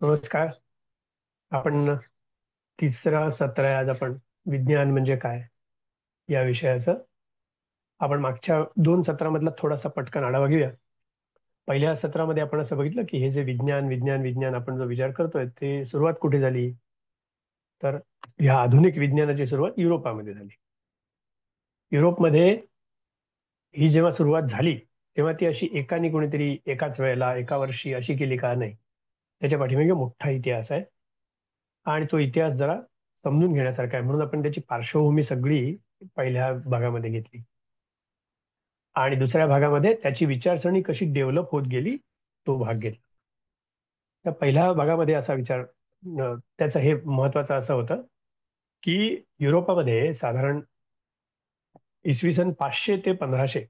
नमस्कार. आपण तिसरा सत्र आहे आज. आपण विज्ञान म्हणजे काय या विषयाचं आपण मागच्या दोन सत्रामधला थोडासा पटकन आढावा घेऊया. पहिल्या सत्रामध्ये आपण असं बघितलं की हे जे विज्ञान विज्ञान विज्ञान आपण जो विचार करतोय ते सुरुवात कुठे झाली, तर ह्या आधुनिक विज्ञानाची सुरुवात युरोपामध्ये झाली. युरोपमध्ये ही जेव्हा सुरुवात झाली तेव्हा ती अशी एकाने कोणीतरी एकाच वेळेला एका वर्षी अशी केली का? नाही. त्याच्या पाठीमागे मोठा इतिहास आहे आणि तो इतिहास जरा समजून घेण्यासारखा आहे, म्हणून आपण त्याची पार्श्वभूमी सगळी पहिल्या भागामध्ये घेतली आणि दुसऱ्या भागामध्ये त्याची विचारसरणी कशी डेव्हलप होत गेली तो भाग घेतला. त्या पहिल्या भागामध्ये असा विचार त्याचं हे महत्वाचं असं होतं की युरोपामध्ये साधारण इसवी सन 500 ते 1500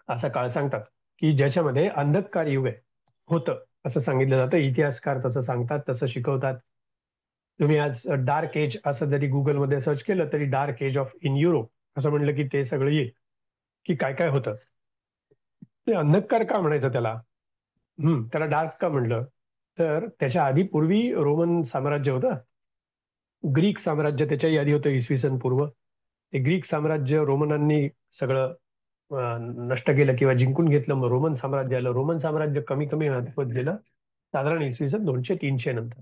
असा काळ सांगतात की ज्याच्यामध्ये अंधकार युग आहे होतं असं सांगितलं जातं. इतिहासकार तसं सांगतात, तसं शिकवतात. तुम्ही आज डार्क एज असं जरी गुगलमध्ये सर्च केलं तरी dark age of in Europe असं म्हणलं की ते सगळं येईल की काय काय होतं. ते अंधकार का म्हणायचं त्याला? त्याला डार्क का म्हणलं? तर त्याच्या आधी पूर्वी रोमन साम्राज्य होतं. ग्रीक साम्राज्य त्याच्याही आधी होतं इसवी सन पूर्व. ते ग्रीक साम्राज्य रोमनांनी सगळं नष्ट केलं किंवा जिंकून घेतलं. मग रोमन साम्राज्य आलं. रोमन साम्राज्य कमी कमी होत गेलं साधारण इसवी सन 200-300 नंतर.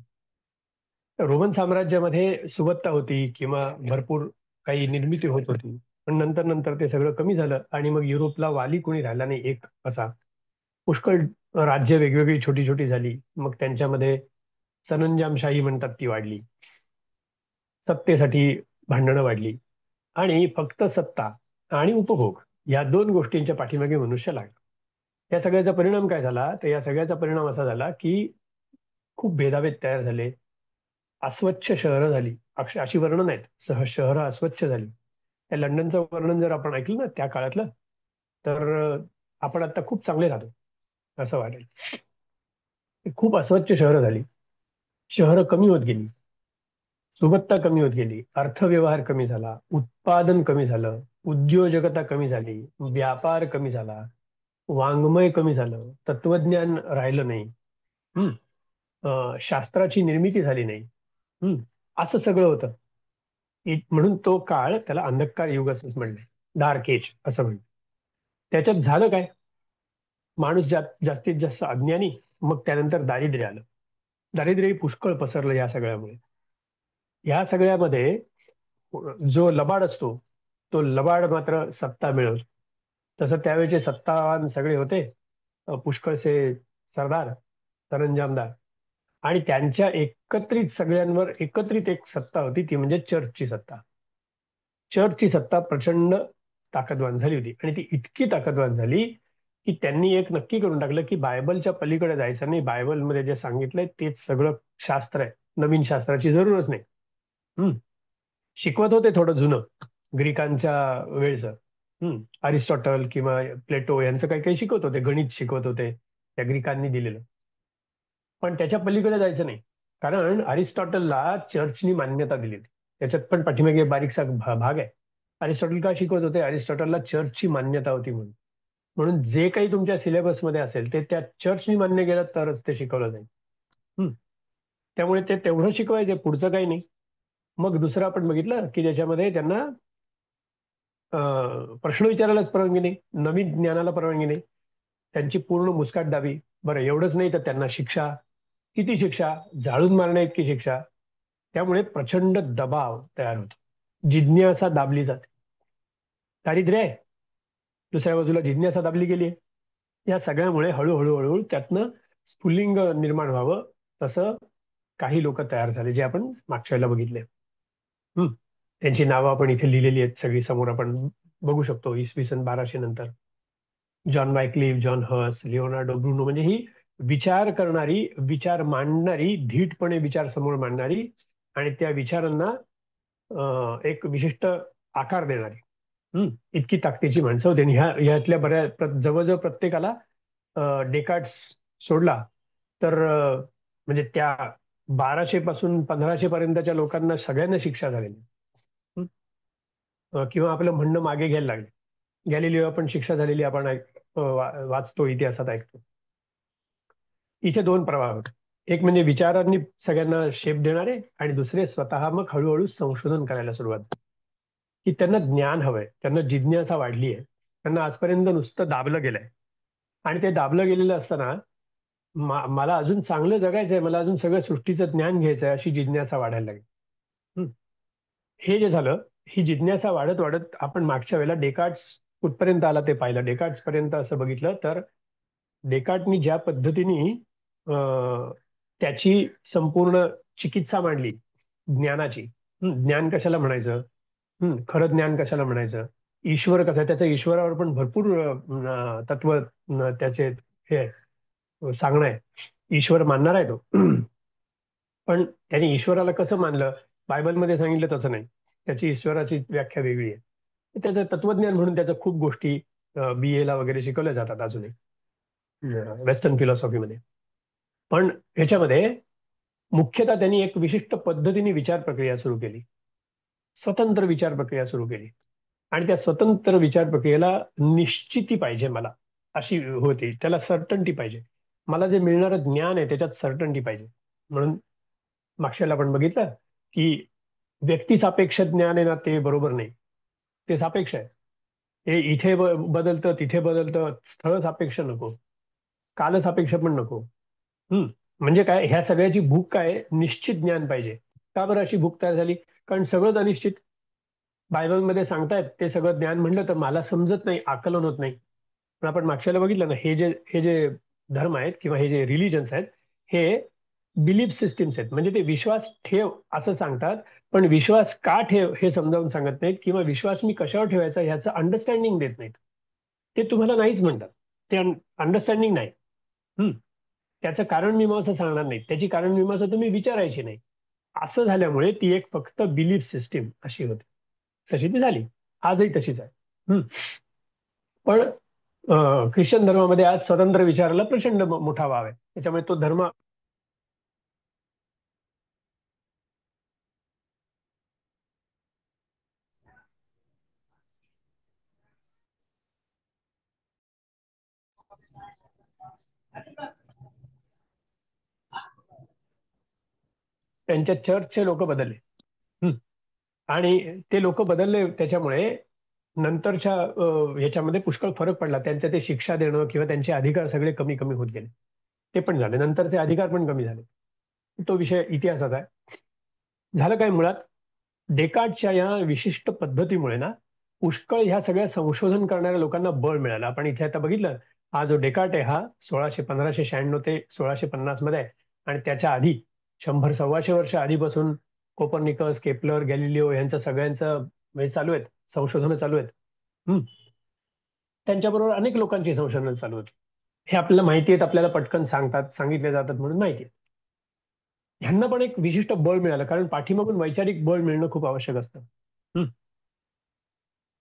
रोमन साम्राज्यामध्ये सुबत्ता होती किंवा भरपूर काही निर्मिती होत होती, पण नंतर नंतर ते सगळं कमी झालं आणि मग युरोपला वाली कोणी राहिला नाही एक असा. पुष्कळ राज्य वेगवेगळी छोटी छोटी झाली. मग त्यांच्यामध्ये सरंजामशाही म्हणतात ती वाढली, सत्तेसाठी भांडणं वाढली आणि फक्त सत्ता आणि उपभोग या दोन गोष्टींच्या पाठीमागे मनुष्य लागला. या सगळ्याचा परिणाम काय झाला? तर या सगळ्याचा परिणाम असा झाला की खूप भेदाभेद तयार झाले. अस्वच्छ शहरं झाली. अशी वर्णन आहेत. शहरं अस्वच्छ झाली. त्या लंडनचं वर्णन जर आपण ऐकलं ना त्या काळातलं, तर आपण आता खूप चांगले राहतो असं वाटेल. खूप अस्वच्छ शहरं झाली. शहरं कमी होत गेली. सुबत्ता कमी होत गेली. अर्थव्यवहार कमी झाला. उत्पादन कमी झालं. उद्योजकता कमी झाली. व्यापार कमी झाला. वाङ्मय कमी झालं. तत्वज्ञान राहिलं नाही. हम्म. शास्त्राची निर्मिती झाली नाही. हम्म. असं सगळं होतं. म्हणून तो काळ त्याला अंधकार युग असंच म्हणलंय. डार्क एज असं म्हणलं. त्याच्यात झालं काय? माणूस जास्तीत जास्त अज्ञानी, मग त्यानंतर दारिद्र्य आलं. दारिद्र्यही पुष्कळ पसरलं या सगळ्यामुळे. या सगळ्यामध्ये जो लबाड असतो तो लबाड मात्र सत्ता मिळवतो. तसं त्यावेळेचे सत्तावान सगळे होते पुष्कळसे सरदार, सरंजामदार, आणि त्यांच्या एकत्रित सगळ्यांवर एकत्रित एक सत्ता होती, ती म्हणजे चर्चची सत्ता. चर्चची सत्ता प्रचंड ताकदवान झाली होती आणि ती इतकी ताकदवान झाली की त्यांनी एक नक्की करून टाकलं की बायबलच्या पलीकडे जायचं नाही. बायबलमध्ये जे सांगितलंय तेच सगळं शास्त्र आहे. नवीन शास्त्राची जरूरच नाही. हम्म. शिकवत होते थोडं जुनं ग्रीकांच्या वेळचं. अरिस्टॉटल किंवा प्लेटो यांचं काही काही शिकवत होते. गणित शिकवत होते त्या ग्रीकांनी दिलेलं. पण त्याच्या पलीकडे जायचं नाही, कारण अरिस्टॉटलला चर्चनी मान्यता दिली होती. त्याच्यात पण पाठीमागे बारीकसा भाग आहे. अरिस्टॉटल का शिकवत होते? अरिस्टॉटलला चर्चची मान्यता होती म्हणून. म्हणून जे काही तुमच्या सिलेबसमध्ये असेल ते त्या चर्चनी मान्य केलं तरच ते शिकवलं जाईल. हम्म. त्यामुळे ते तेवढं शिकवायचे, पुढचं काही नाही. मग दुसरं आपण बघितलं की ज्याच्यामध्ये त्यांना प्रश्न विचारायलाच परवानगी नाही, नवीन ज्ञानाला परवानगी नाही. त्यांची पूर्ण मुस्काट दाबी. बरं एवढंच नाही तर त्यांना शिक्षा. किती शिक्षा? जाळून मारण्या इतकी शिक्षा. त्यामुळे प्रचंड दबाव तयार होतो. जिज्ञासा दाबली जाते. दारिद्र्य आहे, दुसऱ्या बाजूला जिज्ञासा दाबली गेली. या सगळ्यामुळे हळूहळू हळूहळू त्यातनं स्फुल्लिंग निर्माण व्हावं तसं काही लोक तयार झाले, जे आपण मागच्या वेळेला बघितले. त्यांची नावं आपण इथे लिहिलेली आहेत सगळी समोर, आपण बघू शकतो. इसवी सन 1200 नंतर जॉन मायक्लिफ, जॉन हस, लिओनार्डो ब्रुनो, म्हणजे ही विचार करणारी, विचार मांडणारी, धीटपणे विचार समोर मांडणारी आणि त्या विचारांना एक विशिष्ट आकार देणारी इतकी ताकदीची माणसं होती. आणि ह्यातल्या जवळजवळ प्रत्येकाला डेकार्ड्स सोडला तर म्हणजे त्या 1200 पासून 1500 पर्यंतच्या लोकांना सगळ्यांना शिक्षा झालेली. हं? किंवा आपलं म्हणणं मागे घ्यायला लागले. गॅलिलिओ पण शिक्षा झालेली आपण वाचतो, इतिहासात ऐकतो. इथे दोन प्रवाह होते. एक म्हणजे विचारांनी सगळ्यांना शेप देणारे, आणि दुसरे स्वतः मग हळूहळू संशोधन करायला सुरुवात, की त्यांना ज्ञान हवंय, त्यांना जिज्ञासा वाढली आहे, त्यांना आजपर्यंत नुसतं दाबलं गेलंय. आणि ते दाबलं गेलेलं असताना मला अजून चांगलं जगायचंय, मला अजून सगळं सृष्टीचं ज्ञान घ्यायचंय, अशी जिज्ञासा वाढायला लागली. हं. हे जे झालं, ही जिज्ञासा वाढत वाढत आपण मागच्या वेळेला डेकार्ड्स कुठपर्यंत आला ते पाहिलं. डेकार्ड्स पर्यंत असं बघितलं तर डेकार्डनी ज्या पद्धतीने त्याची संपूर्ण चिकित्सा मांडली ज्ञानाची. ज्ञान कशाला म्हणायचं, खरं ज्ञान कशाला म्हणायचं, ईश्वर कसा आहे, त्याचं ईश्वरावर पण भरपूर तत्व त्याचे हे आहे, सांगणं आहे. ईश्वर मानणार आहे तो. पण त्याने ईश्वराला कसं मानलं, बायबलमध्ये सांगितलं तसं नाही. त्याची ईश्वराची व्याख्या वेगळी आहे. त्याचं तत्वज्ञान म्हणून त्याच्या खूप गोष्टी BA ला वगैरे शिकवल्या जातात अजूनही वेस्टर्न फिलॉसॉफीमध्ये. पण ह्याच्यामध्ये मुख्यतः त्यांनी एक विशिष्ट पद्धतीने विचार प्रक्रिया सुरू केली, स्वतंत्र विचार प्रक्रिया सुरू केली. आणि त्या स्वतंत्र विचार प्रक्रियेला निश्चिती पाहिजे मला, अशी होती. त्याला सर्टन्टी पाहिजे. मला जे मिळणारं ज्ञान आहे त्याच्यात सर्टन्टी पाहिजे. म्हणून मागच्याला आपण बघितलं की व्यक्तिसापेक्ष ज्ञान आहे ना, ते बरोबर नाही. ते सापेक्ष आहे. हे इथे बदलतं, तिथे बदलतं. स्थळ सापेक्ष नको, काल सापेक्ष पण नको. म्हणजे काय, ह्या सगळ्याची भूक काय, निश्चित ज्ञान पाहिजे. का बरं अशी भूक तयार झाली? कारण सगळंच अनिश्चित. बायबलमध्ये सांगतायत ते सगळं ज्ञान म्हणलं तर मला समजत नाही, आकलन होत नाही. पण आपण मागच्याला बघितलं ना, हे जे धर्म आहेत किंवा हे जे रिलिजन्स आहेत, हे बिलीफ सिस्टीम्स आहेत. म्हणजे ते विश्वास ठेव असं सांगतात, पण विश्वास का ठेव हे समजावून सांगत नाहीत, किंवा विश्वास मी कशावर ठेवायचा ह्याचं अंडरस्टँडिंग देत नाहीत. ते तुम्हाला नाहीच म्हणतात. ते अंडरस्टँडिंग नाही. हम्म. त्याचं कारण मीमांसा सांगणार नाही, त्याची कारण मीमांसा तुम्ही विचारायची नाही. असं झाल्यामुळे ती एक फक्त बिलीफ सिस्टीम अशी होती. तशी ती झाली, आजही तशीच आहे. पण ख्रिश्चन धर्मामध्ये आज स्वतंत्र विचाराला प्रचंड मोठा वाव आहे. त्याच्यामुळे तो धर्म त्यांच्या चर्चचे लोक बदलले. हम्म. आणि ते लोक बदलले त्याच्यामुळे नंतरच्या ह्याच्यामध्ये पुष्कळ फरक पडला. त्यांचं ते शिक्षा देणं किंवा त्यांचे अधिकार सगळे कमी कमी होत गेले. ते पण झाले, नंतरचे अधिकार पण कमी झाले. तो विषय इतिहासाचा आहे. झालं काय, मुळात डेकार्डच्या या विशिष्ट पद्धतीमुळे ना, पुष्कळ ह्या सगळ्या संशोधन करणाऱ्या लोकांना बळ मिळालं. आपण इथे आता बघितलं, हा जो डेकार्ट आहे हा 1596 ते 1650 मध्ये आहे. आणि त्याच्या आधी 100-125 वर्ष आधीपासून कोपर्निकस, केपलर, गॅलिलिओ यांचं सगळ्यांचं म्हणजे चालू आहेत, संशोधनं चालू आहेत. हम्म. त्यांच्याबरोबर अनेक लोकांची संशोधनं चालू होती. हे आपल्याला माहिती आहेत, आपल्याला पटकन सांगतात, सांगितले जातात म्हणून माहिती आहे. ह्यांना पण एक विशिष्ट बळ मिळालं, कारण पाठीमागून वैचारिक बळ मिळणं खूप आवश्यक असतं. हम्म.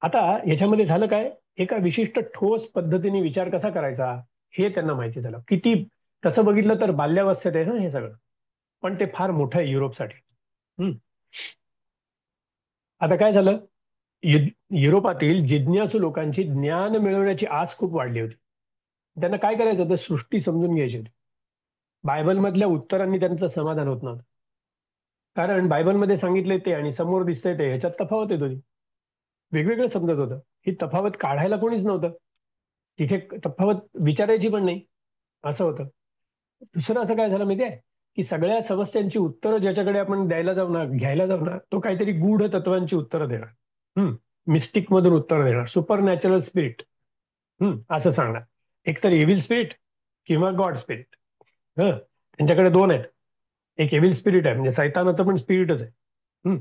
आता ह्याच्यामध्ये झालं काय, एका विशिष्ट ठोस पद्धतीने विचार कसा करायचा हे त्यांना माहिती झालं. किती तसं बघितलं तर बाल्यावस्थेत आहे ना हे सगळं, पण ते फार मोठं आहे युरोपसाठी. हम्म. आता काय झालं, युरोपातील जिज्ञासू लोकांची ज्ञान मिळवण्याची आस खूप वाढली होती. त्यांना काय करायचं होतं, सृष्टी समजून घ्यायची होती. बायबलमधल्या उत्तरांनी त्यांचं समाधान होत नव्हतं. कारण बायबलमध्ये सांगितले ते आणि समोर दिसतंय ते, ह्याच्यात तफावत येत होती. वेगवेगळं समजत होतं. ही तफावत काढायला कोणीच नव्हतं. तिथे तफावत विचारायची पण नाही, असं होतं. दुसरं असं काय झालं माहितीये, की सगळ्या समस्यांची उत्तरं ज्याच्याकडे आपण द्यायला जाऊ ना, घ्यायला जाऊ ना, तो काहीतरी गूढ तत्वांची उत्तरं देणार. मिस्टिक मधून उत्तर देणार, सुपर नॅचरल स्पिरिट. असं सांगणार. एकतर एव्हिल स्पिरिट किंवा गॉड स्पिरिट. त्यांच्याकडे दोन आहेत. एक एव्हिल स्पिरिट आहे, म्हणजे सैतानाचं पण स्पिरिटच आहे. हम्म.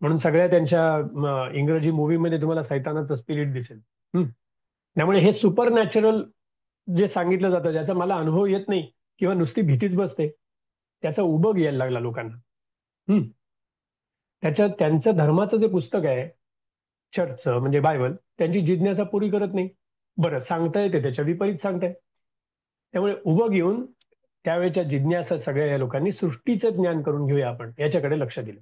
म्हणून सगळ्या त्यांच्या इंग्रजी मूवीमध्ये तुम्हाला सैतानाचं स्पिरिट दिसेल. त्यामुळे हे सुपर नॅचरल जे सांगितलं जातं, ज्याचा मला अनुभव येत नाही किंवा नुसती भीतीच बसते, त्याचा उबग यायला लागला लोकांना. त्यांचं धर्माचं जे पुस्तक आहे, चर्चचं म्हणजे बायबल, त्यांची जिज्ञासा पुरी करत नाही. बरं, सांगता येते त्याच्या विपरीत सांगताय. त्यामुळे उभं घेऊन त्यावेळेच्या जिज्ञासा सगळ्या या लोकांनी सृष्टीचं ज्ञान करून घेऊया आपण याच्याकडे लक्ष दिलं.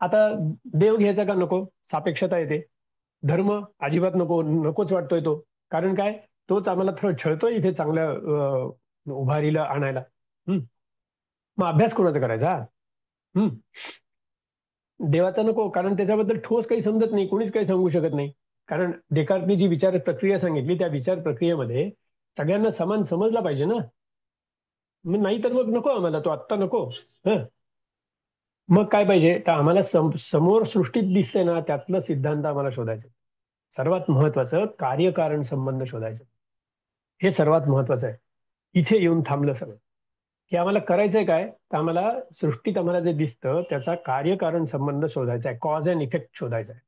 आता देव घ्यायचा का नको, सापेक्षता येते. धर्म अजिबात नको, नकोच वाटतोय तो. कारण काय, तोच आम्हाला थोडं छळतोय इथे चांगल्या उभारीला आणायला. हम्म. मग अभ्यास कोणाचा करायचा? हम्म. देवाचा नको, कारण त्याच्याबद्दल ठोस काही समजत नाही, कोणीच काही सांगू शकत नाही. कारण डेकार्टने जी विचार प्रक्रिया सांगितली त्या विचार प्रक्रियेमध्ये सगळ्यांना समान समजला पाहिजे ना. मग नाही तर मग नको आम्हाला, तो आत्ता नको. हं. मग काय पाहिजे तर आम्हाला समोर सृष्टीत दिसतंय ना त्यातलं सिद्धांत आम्हाला शोधायचं. सर्वात महत्वाचं कार्यकारण संबंध शोधायचं. हे सर्वात महत्वाचं आहे. इथे येऊन थांबलं सगळं. की आम्हाला करायचंय काय तर आम्हाला सृष्टीत आम्हाला जे दिसतं त्याचा कार्यकारण संबंध शोधायचा आहे, कॉज अँड इफेक्ट शोधायचा आहे.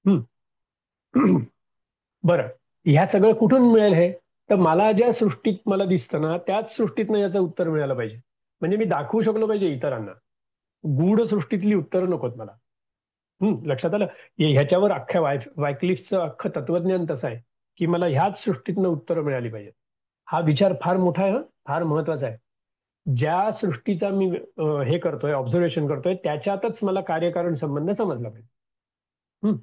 हम्म. बरं, ह्या सगळं कुठून मिळेल हे? तर मला ज्या सृष्टीत मला दिसतं ना त्याच सृष्टीतनं याचं उत्तर मिळालं पाहिजे. म्हणजे मी दाखवू शकलो पाहिजे इतरांना. गूढ सृष्टीतली उत्तरं नकोत मला. लक्षात आलं? ह्याच्यावर अख्ख्या वायक्लिफचं अख्खं तत्वज्ञान तसं आहे की मला ह्याच सृष्टीतनं उत्तरं मिळाली पाहिजेत. हा विचार फार मोठा आहे, फार महत्वाचा आहे. ज्या सृष्टीचा मी हे करतोय, ऑब्झर्वेशन करतोय त्याच्यातच मला कार्यकारण संबंध समजला पाहिजे. हम्म.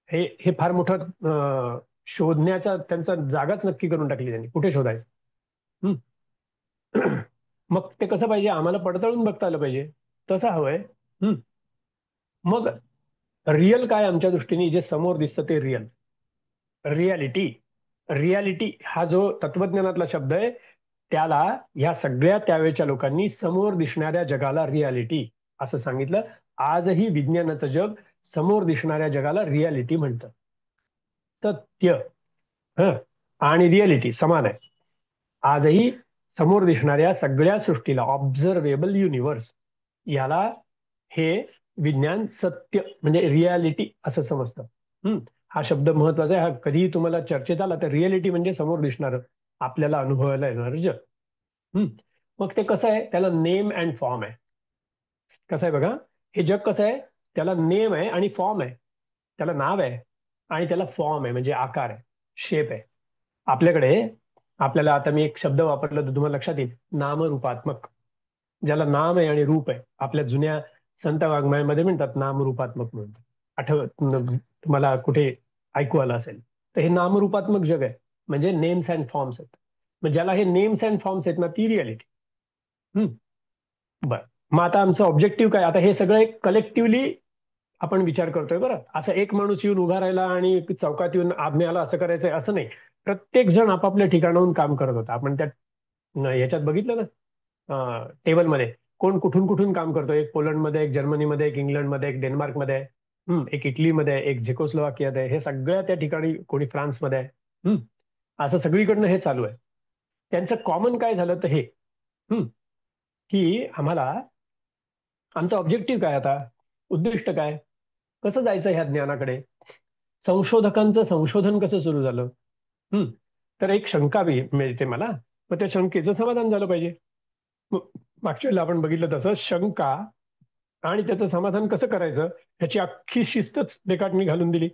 हे हे फार मोठं शोधण्याचा त्यांचा जागाच नक्की करून टाकली त्यांनी, कुठे शोधायचं. हम्म. मग ते कसं पाहिजे, आम्हाला पडताळून बघता आलं पाहिजे. तसं हवंय. हम्म. मग रिअल काय आमच्या दृष्टीने जे समोर दिसतं ते रिअल. रियालिटी. रियालिटी हा जो तत्वज्ञानातला शब्द आहे त्याला ह्या सगळ्या त्यावेळच्या लोकांनी समोर दिसणाऱ्या जगाला रियालिटी असं सांगितलं. आजही विज्ञानाचं जग समोर दिसणाऱ्या जगाला रियालिटी म्हणतं. सत्य. हं. आणि रियालिटी समान आहे. आजही समोर दिसणाऱ्या सगळ्या सृष्टीला, ऑब्झर्वेबल युनिव्हर्स, याला हे विज्ञान सत्य म्हणजे रियालिटी असं समजतं. हा शब्द महत्वाचा आहे. हा कधीही तुम्हाला चर्चेत आला तर रियालिटी म्हणजे समोर दिसणार, आपल्याला अनुभवायला येणार जग. हम्म. मग ते कसं आहे, त्याला नेम अँड फॉर्म आहे. कसं आहे बघा, हे जग कसं आहे, त्याला नेम आहे आणि फॉर्म आहे. त्याला नाव आहे आणि त्याला फॉर्म आहे म्हणजे आकार आहे, शेप आहे. आपल्याकडे, आपल्याला आता मी एक शब्द वापरला तर तुम्हाला लक्षात येईल, नामरूपात्मक. ज्याला नाम आहे आणि रूप आहे. आपल्या जुन्या संत वाङ्मयामध्ये म्हणतात नामरूपात्मक म्हणून. तुम्हाला कुठे ऐकू आलं असेल तर हे नामरूपात्मक जग आहे. म्हणजे नेम्स अँड फॉर्म्स आहेत. म्हणजे ज्याला हे नेम्स अँड फॉर्म्स आहेत ना ती रियालिटी. बर, मग आता आमचं ऑब्जेक्टिव्ह काय? आता हे सगळं एक कलेक्टिव्हली आपण विचार करतोय बरं. असं एक माणूस येऊन उभा राहिला आणि चौकात येऊन आज्ञाला असं करायचंय असं नाही. प्रत्येक जण आपापल्या ठिकाणाहून काम करत होता. आपण त्या ह्याच्यात बघितलं ना, टेबलमध्ये कोण कुठून कुठून काम करतोय. एक पोलंडमध्ये, एक जर्मनीमध्ये, एक इंग्लंडमध्ये, एक डेन्मार्कमध्ये आहे. एक इटलीमध्ये आहे, एक झेकोस्लोवाकियात आहे. हे सगळ्या त्या ठिकाणी, कोणी फ्रान्समध्ये आहे. असं सगळीकडनं हे चालू आहे. त्यांचं कॉमन काय झालं तर हे, की आम्हाला आमचं ऑब्जेक्टिव्ह काय, आता उद्दिष्ट काय, कसं जायचं ह्या ज्ञानाकडे. संशोधकांचं संशोधन कसं सुरू झालं. तर एक शंका मिळते मला. मग त्या शंकेचं समाधान झालं पाहिजे. मागच्या वेळेला आपण बघितलं तसं शंका आणि त्याचं समाधान कसं करायचं ह्याची अख्खी शिस्तच डेकार्टनी घालून दिली.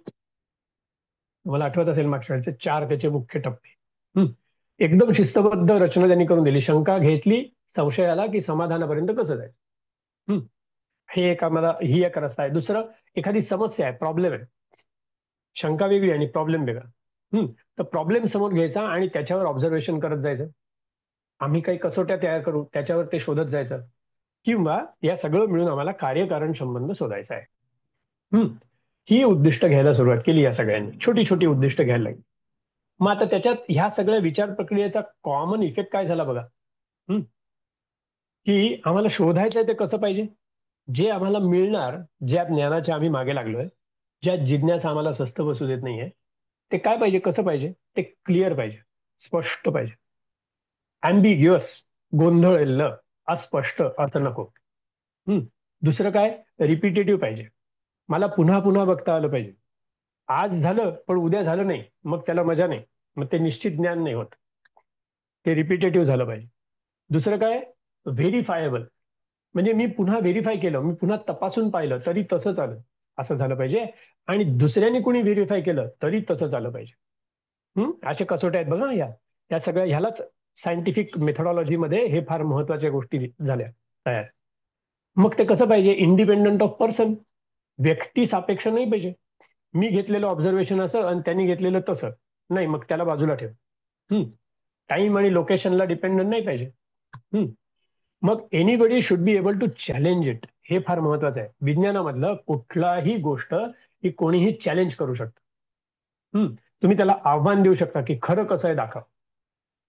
मला आठवत असेल मागच्या वेळेचे 4 त्याचे मुख्य टप्पे. एकदम शिस्तबद्ध रचना त्यांनी करून दिली. शंका घेतली संशयाला की समाधानापर्यंत कसं जायचं. हे एक आम्हाला, ही एक रस्ता आहे. दुसरं, एखादी समस्या आहे, प्रॉब्लेम आहे. शंका वेगळी आणि प्रॉब्लेम वेगळा. तर प्रॉब्लेम समोर घ्यायचा आणि त्याच्यावर ऑब्झर्वेशन करत जायचं. आम्ही काही कसोट्या तयार करू, त्याच्यावर ते शोधत जायचं. किंवा या सगळं मिळून आम्हाला कार्यकारण संबंध शोधायचा आहे. ही उद्दिष्ट घ्यायला सुरुवात केली या सगळ्यांनी, छोटी छोटी उद्दिष्ट घ्यायला लागली. मग आता त्याच्यात ह्या सगळ्या विचार प्रक्रियेचा कॉमन इफेक्ट काय झाला बघा. की आम्हाला शोधायचं आहे ते कसं पाहिजे. जे आम्हाला मिळणार, ज्या ज्ञानाच्या आम्ही मागे लागलोय, ज्या जिज्ञासा आम्हाला स्वस्थ बसू देत नाहीये, ते काय पाहिजे, कसं पाहिजे, ते क्लिअर पाहिजे, स्पष्ट पाहिजे. अँबिग्युअस, गोंधळलेलं, अस्पष्ट असं नको. दुसरं काय, रिपिटेटिव्ह पाहिजे. मला पुन्हा पुन्हा बघता आलं पाहिजे. आज झालं पण उद्या झालं नाही मग त्याला मजा नाही, मग ते निश्चित ज्ञान नाही होत. ते रिपिटेटिव्ह झालं पाहिजे. दुसरं काय, व्हेरीफायबल. म्हणजे मी पुन्हा व्हेरीफाय केलं, मी पुन्हा तपासून पाहिलं तरी तसंच आलं, असं झालं पाहिजे. आणि दुसऱ्याने कोणी व्हेरीफाय केलं तरी तसंच आलं पाहिजे. अशा कसोट्या आहेत बघा या सगळ्या. ह्यालाच सायंटिफिक मेथडॉलॉजीमध्ये हे फार महत्वाच्या गोष्टी झाल्या तयार. मग ते कसं पाहिजे, इंडिपेंडंट ऑफ पर्सन, व्यक्ती सापेक्ष नाही पाहिजे. मी घेतलेलं ऑब्झर्वेशन असं आणि त्यांनी घेतलेलं तसं नाही, मग त्याला बाजूला ठेव. टाइम आणि लोकेशनला डिपेंडंट नाही पाहिजे. मग anybody should be able to challenge it, हे फार महत्वाचं आहे. विज्ञानामधलं कुठलाही गोष्ट ही कोणीही चॅलेंज करू शकतं. तुम्ही त्याला आव्हान देऊ शकता की खरं कसं आहे दाखव,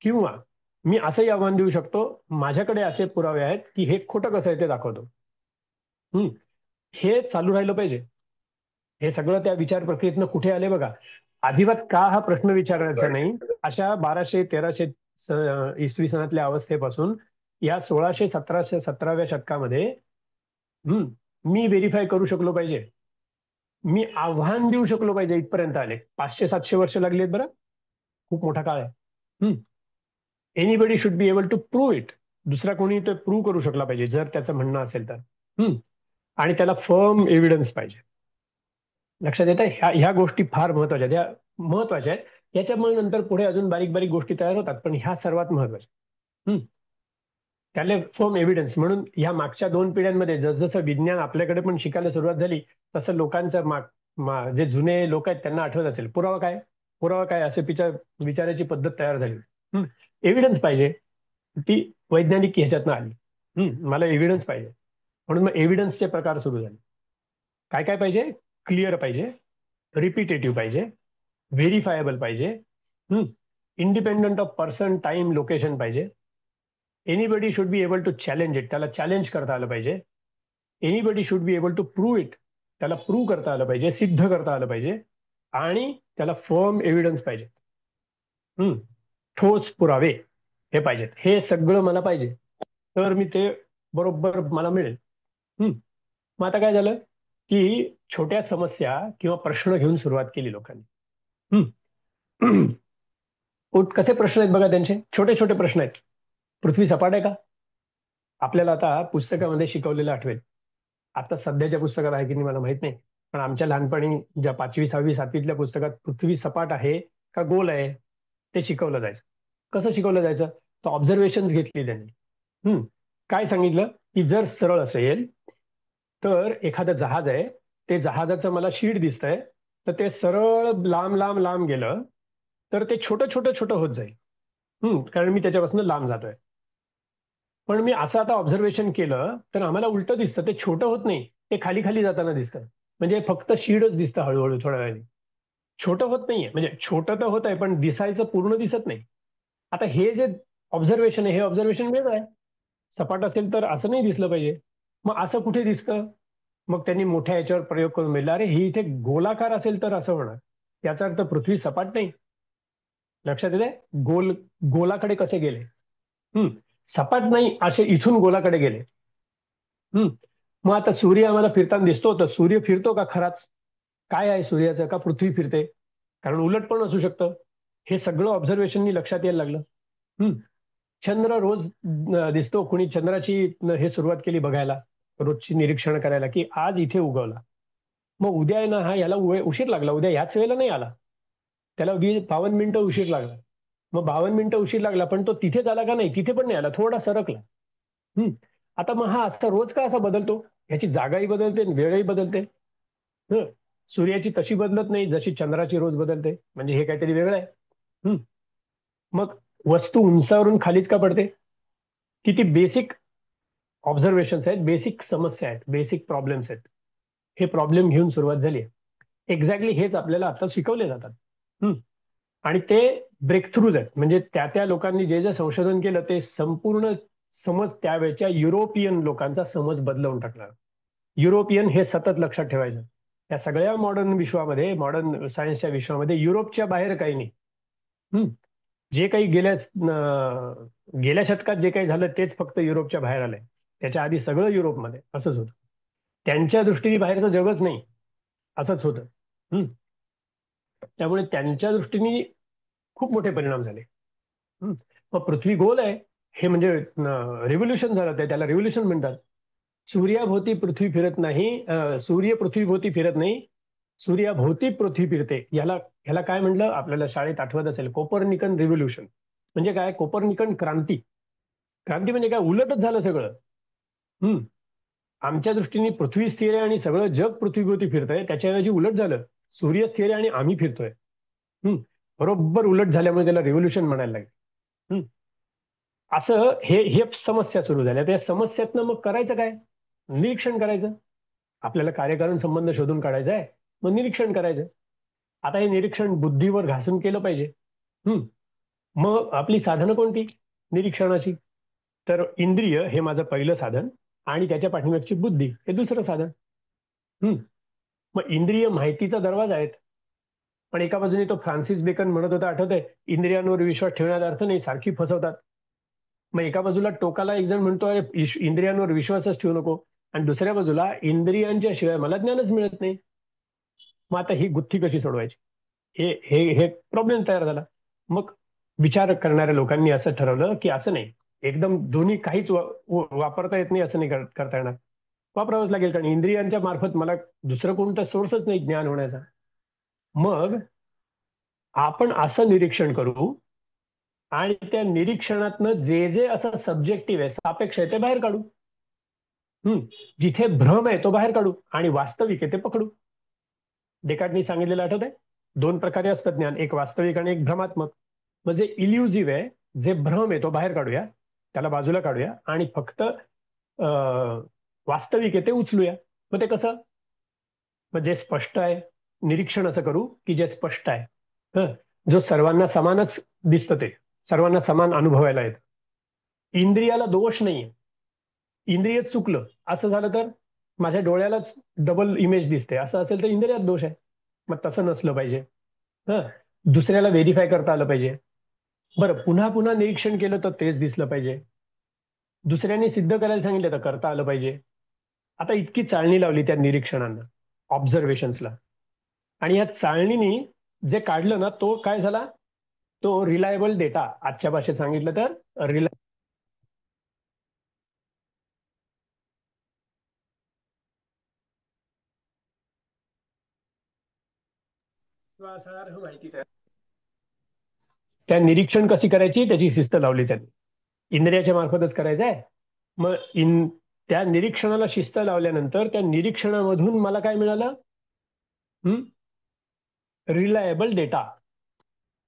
किंवा मी असंही आव्हान देऊ शकतो, माझ्याकडे असे पुरावे आहेत की हे खोटं कसं आहे ते दाखवतो. हम्म हे चालू राहिलं पाहिजे. हे सगळं त्या विचार प्रक्रियेतनं कुठे आले बघा. अजिबात का हा प्रश्न विचारायचा नाही. अशा 1200-1300 इसवी सनातल्या अवस्थेपासून या 1600-1700-17व्या शतकामध्ये मी व्हेरीफाय करू शकलो पाहिजे, मी आव्हान देऊ शकलो पाहिजे, इथपर्यंत आले. 500-700 वर्ष लागली आहेत बरं. खूप मोठा काळ आहे. Anybody should be able to prove it. दुसरा कोणी ते प्रूव्ह करू शकला पाहिजे जर त्याचं म्हणणं असेल तर. आणि त्याला फर्म एव्हिडन्स पाहिजे. लक्षात येत आहे. ह्या गोष्टी फार महत्वाच्या आहेत. ह्या महत्वाच्या आहेत. याच्यामुळे नंतर पुढे अजून बारीक बारीक गोष्टी तयार होतात, पण ह्या सर्वात महत्वाच्या. त्याला फर्म एव्हिडन्स म्हणून ह्या मागच्या 2 पिढ्यांमध्ये जसजसं विज्ञान आपल्याकडे पण शिकायला सुरुवात झाली, तसं लोकांचं जे जुने लोक आहेत त्यांना आठवत असेल, पुरावा काय, पुरावा काय, असे विचारायची पद्धत तयार झाली. एव्हिडन्स पाहिजे. ती वैज्ञानिक ह्याच्यातनं आली. मला एव्हिडन्स पाहिजे, म्हणून मग एव्हिडन्सचे प्रकार सुरू झाले. काय काय पाहिजे? क्लिअर पाहिजे, रिपिटेटिव्ह पाहिजे, व्हेरीफायबल पाहिजे, independent of person, time, location पाहिजे. Anybody should be able to challenge it, त्याला चॅलेंज करता आलं पाहिजे. Anybody should be able to prove it, त्याला प्रूव्ह करता आलं पाहिजे, सिद्ध करता आलं पाहिजे. आणि त्याला फर्म एव्हिडन्स पाहिजे. ठोस पुरावे हे पाहिजेत. हे सगळं मला पाहिजे, तर मी ते बरोबर मला मिळेल. मग आता काय झालं की छोट्या समस्या किंवा प्रश्न घेऊन सुरुवात केली लोकांनी. कसे प्रश्न आहेत बघा त्यांचे, छोटे छोटे प्रश्न आहेत. पृथ्वी सपाट आहे का? आपल्याला आता पुस्तकामध्ये शिकवलेलं आठवेल. आता सध्याच्या पुस्तकात आहे की नाही मला माहित नाही, पण आमच्या लहानपणी ज्या 5वी 6वी 7वीतल्या पुस्तकात पृथ्वी सपाट आहे का गोल आहे ते शिकवलं जायचं. कसं शिकवलं जायचं? तर ऑब्झर्वेशन घेतली त्यांनी. काय सांगितलं की जर सरळ असेल तर एखादं जहाज आहे, ते जहाजाचं मला शीट दिसतंय, तर ते सरळ लांब लांब लांब गेलं तर ते छोटं छोटं छोटं होत जाईल. कारण मी त्याच्यापासून लांब जातोय. पण मी असं आता ऑब्झर्वेशन केलं तर आम्हाला उलटं दिसतं, ते छोटं होत नाही, ते खाली खाली जाताना दिसतं. म्हणजे फक्त शीडच दिसतं हळूहळू थोड्या वेळाने. छोटं होत नाहीये, म्हणजे छोटं तर होत आहे पण दिसायचं पूर्ण दिसत नाही. आता हे जे ऑब्झर्वेशन आहे, हे ऑब्झर्वेशन वेगळं आहे. सपाट असेल तर असं नाही दिसलं पाहिजे. मग असं कुठे दिसतं? मग त्यांनी मोठ्या याच्यावर प्रयोग करून मिळाला, अरे ही इथे गोलाकार असेल तर असं होणार. याचा अर्थ पृथ्वी सपाट नाही. लक्षात येते? गोलाकडे कसे गेले? सपाट नाही, असे इथून गोलाकडे गेले. मग आता सूर्य आम्हाला फिरताना दिसतो, तर सूर्य फिरतो का खराच? काय आहे सूर्याचं, का पृथ्वी फिरते? कारण उलट पण असू शकतं. हे सगळं ऑब्झर्वेशननी लक्षात यायला लागलं. चंद्र रोज दिसतो, कुणी चंद्राची हे सुरुवात केली बघायला, रोजची निरीक्षण करायला की आज इथे उगवला. मग उद्या आहे ना, हा याला उशीर लागला, उद्या ह्याच वेळेला नाही आला, त्याला 52 मिनिटं उशीर लागला. मग 52 मिनिटं उशीर लागला, पण तो तिथेच आला का? नाही, तिथे पण नाही आला, थोडा सरकला. आता मग हा असा रोज का असा बदलतो? ह्याची जागाही बदलते, वेळही बदलते. सूर्याची तशी बदलत नाही जशी चंद्राची रोज बदलते, म्हणजे हे काहीतरी वेगळं आहे. मग वस्तू उंचावरून खालीच का पडते? किती बेसिक ऑब्झर्वेशन्स आहेत, बेसिक समस्या आहेत, बेसिक प्रॉब्लेम्स आहेत. हे प्रॉब्लेम घेऊन सुरुवात झाली आहे. एक्झॅक्टली हेच आपल्याला आता शिकवले जातात. आणि ते ब्रेक थ्रूज आहेत. म्हणजे त्या त्या लोकांनी जे जे संशोधन केलं ते संपूर्ण समज त्यावेळेच्या युरोपियन लोकांचा समज बदलवून टाकला. युरोपियन हे सतत लक्षात ठेवायचं. या सगळ्या मॉडर्न विश्वामध्ये, मॉडर्न सायन्सच्या विश्वामध्ये युरोपच्या बाहेर काही नाही. जे काही गेल्या शतकात जे काही झालं तेच फक्त युरोपच्या बाहेर आलंय. त्याच्या आधी सगळं युरोपमध्ये असंच होतं. त्यांच्या दृष्टीने बाहेरचं जगच नाही, असंच होतं. त्यामुळे त्यांच्या दृष्टीने खूप मोठे परिणाम झाले. मग पृथ्वी गोल आहे हे म्हणजे रिव्होल्युशन झालं, त्याला रिव्होल्युशन म्हणतात. सूर्याभोवती पृथ्वी फिरत नाही, सूर्य पृथ्वीभोवती फिरत नाही, सूर्याभोवती पृथ्वी फिरते. ह्याला काय म्हणलं आपल्याला शाळेत आठवत असेल, कोपर्निकन रिव्होल्युशन. म्हणजे काय? कोपर्निकन क्रांती. क्रांती म्हणजे काय? उलटच झालं सगळं. आमच्या दृष्टीने पृथ्वी स्थिर आहे आणि सगळं जग पृथ्वीभोवती फिरतंय, त्याच्याऐवजी उलट झालं. सूर्य स्थिर आहे आणि आम्ही फिरतोय. बरोबर उलट झाल्यामुळे त्याला रिव्होल्युशन म्हणायला लागेल. असं हे हे समस्या सुरू झाल्या. त्या समस्येतनं मग करायचं काय? निरीक्षण करायचं. आपल्याला कार्यकारण संबंध शोधून काढायचा आहे, मग निरीक्षण करायचं. आता हे निरीक्षण बुद्धीवर घासून केलं पाहिजे. हम्म मग आपली साधनं कोणती निरीक्षणाची? तर इंद्रिय हे माझं पहिलं साधन आणि त्याच्या पाठीमागची बुद्धी हे दुसरं साधन. हम्म मग इंद्रिय माहितीचा दरवाजा आहेत. पण एका बाजूने तो फ्रान्सिस बेकन म्हणत होता, आठवत आहे, इंद्रियांवर विश्वास ठेवण्याचा अर्थ नाही, सारखी फसवतात. मग एका बाजूला टोकाला एक जण म्हणतोय इंद्रियांवर विश्वासच ठेवू नको, आणि दुसऱ्या बाजूला इंद्रियांच्या शिवाय मला ज्ञानच मिळत नाही. मग आता ही गुत्थी कशी सोडवायची? हे हे हे प्रॉब्लेम तयार झाला. मग विचार करणाऱ्या लोकांनी असं ठरवलं की असं नाही, एकदम दोन्ही काहीच वापरता येत नाही असं नाही करता येणार, वापरावंच लागेल, कारण इंद्रियांच्या मार्फत मला दुसरं कोणतं सोर्सच नाही ज्ञान होण्याचा. मग आपण असं निरीक्षण करू आणि त्या निरीक्षणातनं जे जे असं सब्जेक्टिव्ह आहे, सापेक्ष आहे, ते बाहेर काढू. जिथे भ्रम आहे तो बाहेर काढू आणि वास्तविक आहे ते पकडू. डेकार्टनी सांगितलेलं आठवत आहे, दोन प्रकारे असतं ज्ञान, एक वास्तविक आणि एक भ्रमात्मक. मग जे इल्युझिव्ह आहे, जे भ्रम आहे, तो बाहेर काढूया, त्याला बाजूला काढूया आणि फक्त वास्तविक आहे ते उचलूया. मग ते कसं? मग जे स्पष्ट आहे निरीक्षण असं करू की जे स्पष्ट आहे, जो सर्वांना समानच दिसतं, ते सर्वांना समान अनुभवायला येतं. इंद्रियाला दोष नाहीये, इंद्रिय चुकलं असं झालं तर माझ्या डोळ्यालाच डबल इमेज दिसते असं असेल तर इंद्रियात दोष आहे. मग तसं नसलं पाहिजे. हं दुसऱ्याला व्हेरीफाय करता आलं पाहिजे. बरं, पुन्हा पुन्हा निरीक्षण केलं तर तेच दिसलं पाहिजे. दुसऱ्यांनी सिद्ध करायला सांगितलं तर करता आलं पाहिजे. आता इतकी चाळणी लावली त्या निरीक्षणांना, ऑब्झर्वेशन्सला, आणि या चाळणीनी जे काढलं ना, तो काय झाला? तो रिलायबल डेटा. आजच्या भाषेत सांगितलं तर विश्वासार्ह माहिती तयार. त्या निरीक्षण कशी करायची त्याची शिस्त लावली त्यांनी. इंद्रियाच्या मार्फतच करायचं आहे. मग त्या निरीक्षणाला शिस्त लावल्यानंतर त्या निरीक्षणामधून मला काय मिळालं? Reliable data.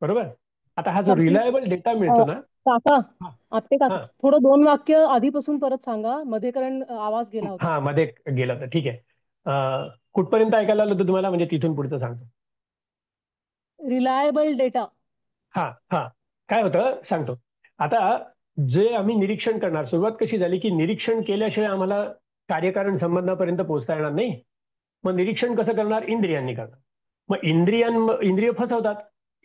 बरोबर. आता हा जो वरती रिलायबल डेटा अ, मिळतो ना. काका, हा आपले काका, हा थोडं 2 वाक्य आधीपासून परत सांगा मध्ये, कारण आवाज गेला होता. हा मध्ये गेला तर ठीक आहे. कुठपर्यंत ऐकायला आलं होतं तुम्हाला? म्हणजे तिथून पुढचं सांगतो. Reliable data. हा हा काय होतं सांगतो. आता जे आम्ही निरीक्षण करणार, सुरुवात कशी झाली की निरीक्षण केल्याशिवाय आम्हाला कार्यकारण संबंधापर्यंत पोहोचता येणार नाही. मग निरीक्षण कसं करणार? इंद्रियांनी करणार. मग इंद्रिय फसवतात.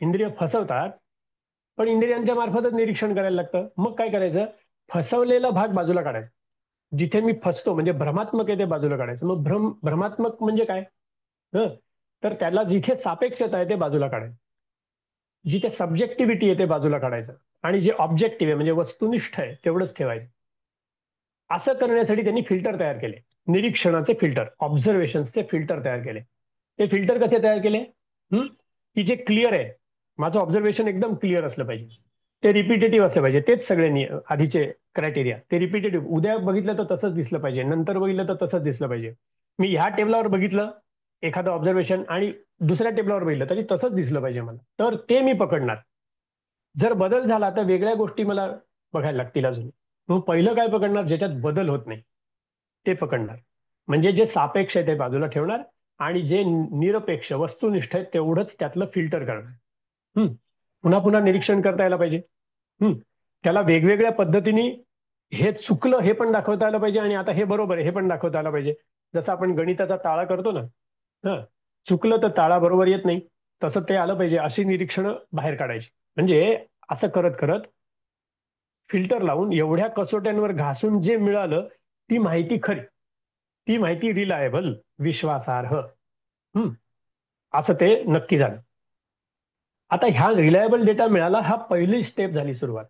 इंद्रिय फसवतात, पण इंद्रियांच्या मार्फतच निरीक्षण करायला लागतं. मग काय करायचं? फसवलेला भाग बाजूला काढायचा. जिथे मी फसतो म्हणजे भ्रमात्मक आहे ते बाजूला काढायचं. मग भ्रमात्मक म्हणजे काय? तर त्याला जिथे सापेक्षता आहे ते बाजूला काढायचं, जिथे सब्जेक्टिव्हिटी आहे ते बाजूला काढायचं, आणि जे ऑब्जेक्टिव्ह आहे म्हणजे वस्तुनिष्ठ आहे तेवढंच ठेवायचं. असं करण्यासाठी त्यांनी फिल्टर तयार केले, निरीक्षणाचे फिल्टर, ऑब्झर्वेशनचे फिल्टर तयार केले. ते फिल्टर कसे तयार केले? की जे क्लिअर आहे, माझं ऑब्झर्वेशन एकदम क्लिअर असलं पाहिजे, ते रिपिटेटिव्ह असलं पाहिजे, तेच सगळे आधीचे क्रायटेरिया, ते रिपिटेटिव्ह. उद्या बघितलं तर तसंच दिसलं पाहिजे, नंतर बघितलं तर तसंच दिसलं पाहिजे. मी ह्या टेबलावर बघितलं एखादं ऑब्झर्वेशन आणि दुसऱ्या टेबलावर बघितलं तरी तसंच दिसलं पाहिजे मला, तर ते मी पकडणार. जर बदल झाला तर वेगळ्या गोष्टी मला बघायला लागतील अजून. मग पहिलं काय पकडणार? ज्याच्यात बदल होत नाही ते पकडणार. म्हणजे जे सापेक्ष आहे ते बाजूला ठेवणार आणि जे निरपेक्ष वस्तुनिष्ठ आहे तेवढंच त्यातलं फिल्टर करणार. पुन्हा पुन्हा निरीक्षण करता यायला पाहिजे. त्याला वेगवेगळ्या पद्धतीने हे चुकलं हे पण दाखवता आलं पाहिजे आणि आता हे बरोबर आहे हे पण दाखवता आलं पाहिजे. जसं आपण गणिताचा ताळा करतो ना, चुकलं तर ताळा बरोबर येत नाही, तसं ते आलं पाहिजे. अशी निरीक्षणं बाहेर काढायची. म्हणजे असं करत करत फिल्टर लावून एवढ्या कसोट्यांवर घासून जे मिळालं ती माहिती खरी, ती माहिती रिलायबल, विश्वासार्ह, असं ते नक्की झालं. आता ह्या रिलायबल डेटा मिळाला, हा पहिली स्टेप झाली, सुरुवात.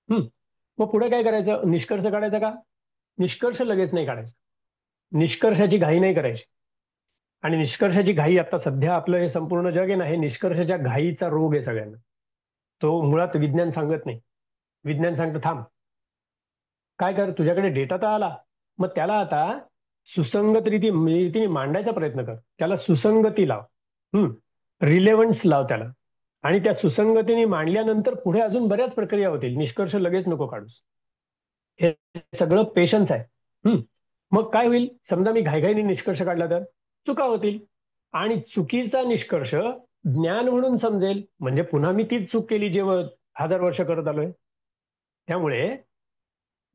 मग पुढे काय करायचं? निष्कर्ष काढायचा का? निष्कर्ष लगेच नाही काढायचा, निष्कर्षाची घाई नाही करायची. आणि निष्कर्षाची घाई, आता सध्या आपलं हे संपूर्ण जग आहे ना, हे निष्कर्षाच्या घाईचा रोग आहे सगळ्यांना. तो मुळात विज्ञान सांगत नाही. विज्ञान सांगतं थांब, काय कर, तुझ्याकडे डेटा तर आला, मग त्याला आता सुसंगत रीतीने मांडायचा प्रयत्न कर, त्याला सुसंगती लाव, रिलेव्हन्स लाव त्याला, आणि त्या सुसंगतीने मांडल्यानंतर पुढे अजून बऱ्याच प्रक्रिया होतील, निष्कर्ष लगेच नको काढूस. हे सगळं पेशन्स आहे. मग काय होईल, समजा मी घाईघाईने निष्कर्ष काढला तर चुका होतील, आणि चुकीचा निष्कर्ष ज्ञान म्हणून समजेल, म्हणजे पुन्हा मी तीच चूक केली जेव्हा 1000 वर्ष करत आलोय. त्यामुळे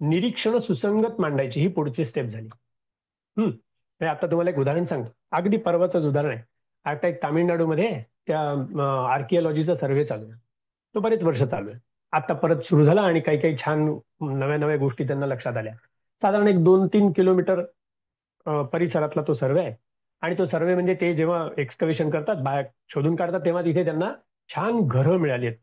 निरीक्षण सुसंगत मांडायची ही पुढची स्टेप झाली. आता तुम्हाला एक उदाहरण सांगतो, अगदी परवाचंच उदाहरण आहे. आता एक तामिळनाडूमध्ये त्या आर्किओलॉजीचा सर्व्हे चालू आहे, तो बरेच वर्ष चालू आहे. आता परत सुरू झाला आणि काही काही छान नव्या नव्या गोष्टी त्यांना लक्षात आल्या. साधारण एक 2-3 किलोमीटर परिसरातला तो सर्वे आहे. आणि तो सर्वे म्हणजे ते जेव्हा एक्सकव्हेशन करतात, बाहेर शोधून काढतात, तेव्हा तिथे त्यांना छान घरं मिळाली आहेत.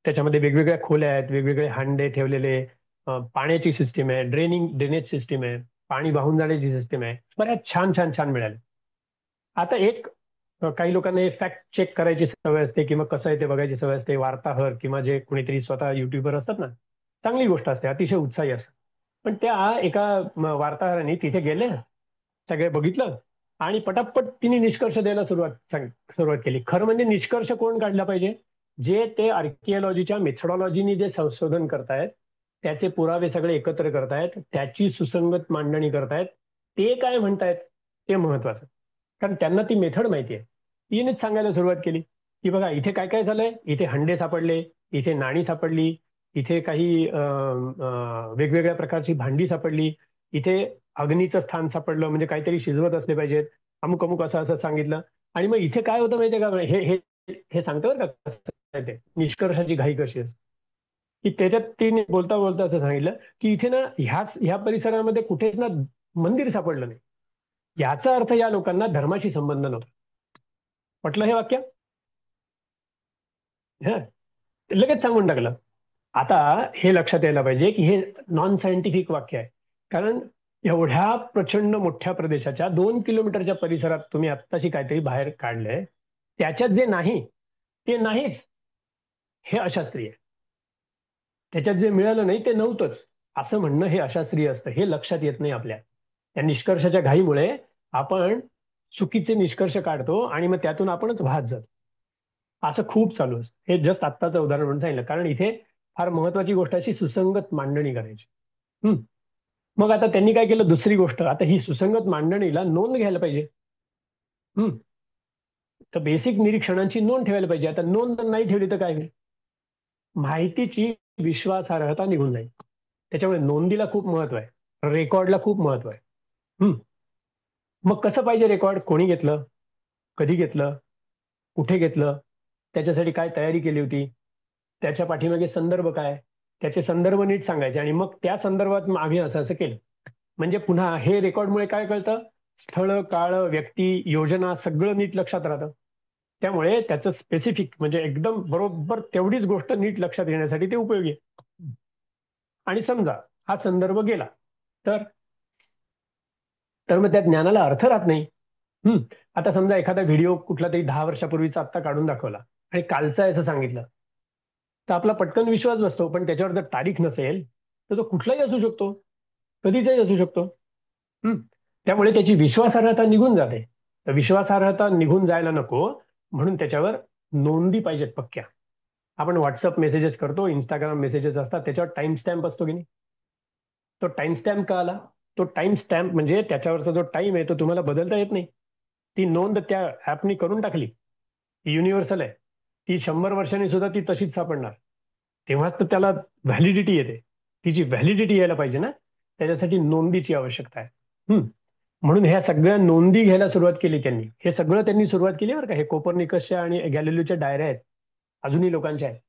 त्याच्यामध्ये वेगवेगळ्या खोल्या आहेत, वेगवेगळे हांडे ठेवलेले, पाण्याची सिस्टीम आहे, ड्रेनेज सिस्टीम आहे, पाणी वाहून जाण्याची सिस्टीम आहे, बऱ्याच छान छान छान मिळाले. आता काही लोकांना हे फॅक्ट चेक करायची सवय असते किंवा कसं आहे ते बघायची सवय असते. वार्ताहर किंवा जे कुणीतरी स्वतः युट्यूबर असतात ना, चांगली गोष्ट असते, अतिशय उत्साही असतात. पण त्या एका वार्ताहराने तिथे गेले, सगळे बघितलं आणि पटापट तिने निष्कर्ष द्यायला सुरुवात केली. खरं म्हणजे निष्कर्ष कोण काढला पाहिजे, जे ते आर्किओलॉजीच्या मेथडॉलॉजीने जे संशोधन करतायत, त्याचे पुरावे सगळे एकत्र करतायत, त्याची सुसंगत मांडणी करतायत, ते काय म्हणतायत ते महत्वाचं. कारण त्यांना ती मेथड माहिती आहे. तिनेच सांगायला सुरुवात केली की बघा इथे काय काय झालंय, इथे हंडे सापडले, इथे नाणी सापडली, इथे काही वेगवेगळ्या प्रकारची भांडी सापडली, इथे अग्नीचं स्थान सापडलं, म्हणजे काहीतरी शिजवत असले पाहिजेत, अमुक अमुक असं असं सांगितलं. आणि मग इथे काय होतं माहितीये का, हे हे हे सांगतं बरं का कसं आहे ते, निष्कर्षाची घाई कशी असते, की त्याच्यात तिने बोलता बोलता असं सांगितलं की इथे ना ह्या परिसरामध्ये कुठेच ना मंदिर सापडलं नाही. याचा अर्थ या लोकांना धर्माशी संबंध नव्हता. म्हटलं हे वाक्य हं, लगेच सांगून टाकलं. आता हे लक्षात यायला पाहिजे की हे नॉन सायंटिफिक वाक्य आहे. कारण एवढ्या प्रचंड मोठ्या प्रदेशाच्या 2 किलोमीटरच्या परिसरात तुम्ही आत्ताशी काहीतरी बाहेर काढलंय, त्याच्यात जे नाही ते नाहीच, हे अशास्त्रीय आहे. त्याच्यात जे मिळालं नाही ते नव्हतंच, असं म्हणणं हे अशास्त्रीय असतं. हे लक्षात येत नाही आपल्या या निष्कर्षाच्या घाईमुळे. आपण चुकीचे निष्कर्ष काढतो आणि मग त्यातून आपणच वाहत जातो. असं खूप चालू असतं. हे जस्ट आत्ताचं उदाहरण म्हणून सांगितलं, कारण इथे फार महत्वाची गोष्ट अशी सुसंगत मांडणी करायची. मग आता त्यांनी काय केलं, दुसरी गोष्ट, आता ही सुसंगत मांडणीला नोंद घ्यायला पाहिजे. तर बेसिक निरीक्षणांची नोंद ठेवायला पाहिजे. आता नोंद नाही ठेवली तर काय होईल, माहितीची विश्वासार्हता निघून जाईल. त्याच्यामुळे नोंदीला खूप महत्व आहे, रेकॉर्डला खूप महत्व आहे. मग कसं पाहिजे रेकॉर्ड, कोणी घेतलं, कधी घेतलं, कुठे घेतलं, त्याच्यासाठी काय तयारी केली होती, त्याच्या पाठीमागे संदर्भ काय, त्याचे संदर्भ नीट सांगायचे. आणि मग त्या संदर्भात आम्ही असं असं केलं, म्हणजे पुन्हा हे रेकॉर्डमुळे काय कळतं, स्थळ, काळ, व्यक्ती, योजना सगळं नीट लक्षात राहतं. त्यामुळे त्याचं स्पेसिफिक म्हणजे एकदम बरोबर तेवढीच गोष्ट नीट लक्षात येण्यासाठी ते उपयोगी आहे. आणि समजा हा संदर्भ गेला तर तर मग त्या ज्ञानाला अर्थ राहत नाही. आता समजा एखादा व्हिडिओ कुठला तरी 10 वर्षापूर्वीचा आत्ता काढून दाखवला आणि कालचा आहे असं सांगितलं, तर आपला पटकन विश्वास बसतो. पण त्याच्यावर जर तारीख नसेल तर तो कुठलाही असू शकतो, कधीचाही असू शकतो. त्यामुळे त्याची विश्वासार्हता निघून जाते. तर विश्वासार्हता निघून जायला नको म्हणून त्याच्यावर नोंदी पाहिजेत पक्क्या. आपण व्हॉट्सअप मेसेजेस करतो, इंस्टाग्राम मेसेजेस असतात, त्याच्यावर टाइम स्टॅम्प असतो की नाही. तो टाइम स्टॅम्प का आला, तो टाइम स्टॅम्प म्हणजे त्याच्यावरचा जो टाइम आहे तो तुम्हाला बदलता येत नाही. ती नोंद त्या ऍपनी करून टाकली, युनिव्हर्सल आहे, ती 100 वर्षांनी सुद्धा ती तशीच सापडणार. तेव्हाच तर त्याला व्हॅलिडिटी येते. तिची व्हॅलिडिटी यायला पाहिजे ना, त्याच्यासाठी नोंदीची आवश्यकता आहे. म्हणून ह्या सगळ्या नोंदी घ्यायला सुरुवात केली त्यांनी. हे सगळं त्यांनी सुरुवात केली बरं का. हे कोपर्निकसच्या आणि गॅलिलिओच्या डायऱ्या आहेत, अजूनही लोकांच्या आहेत,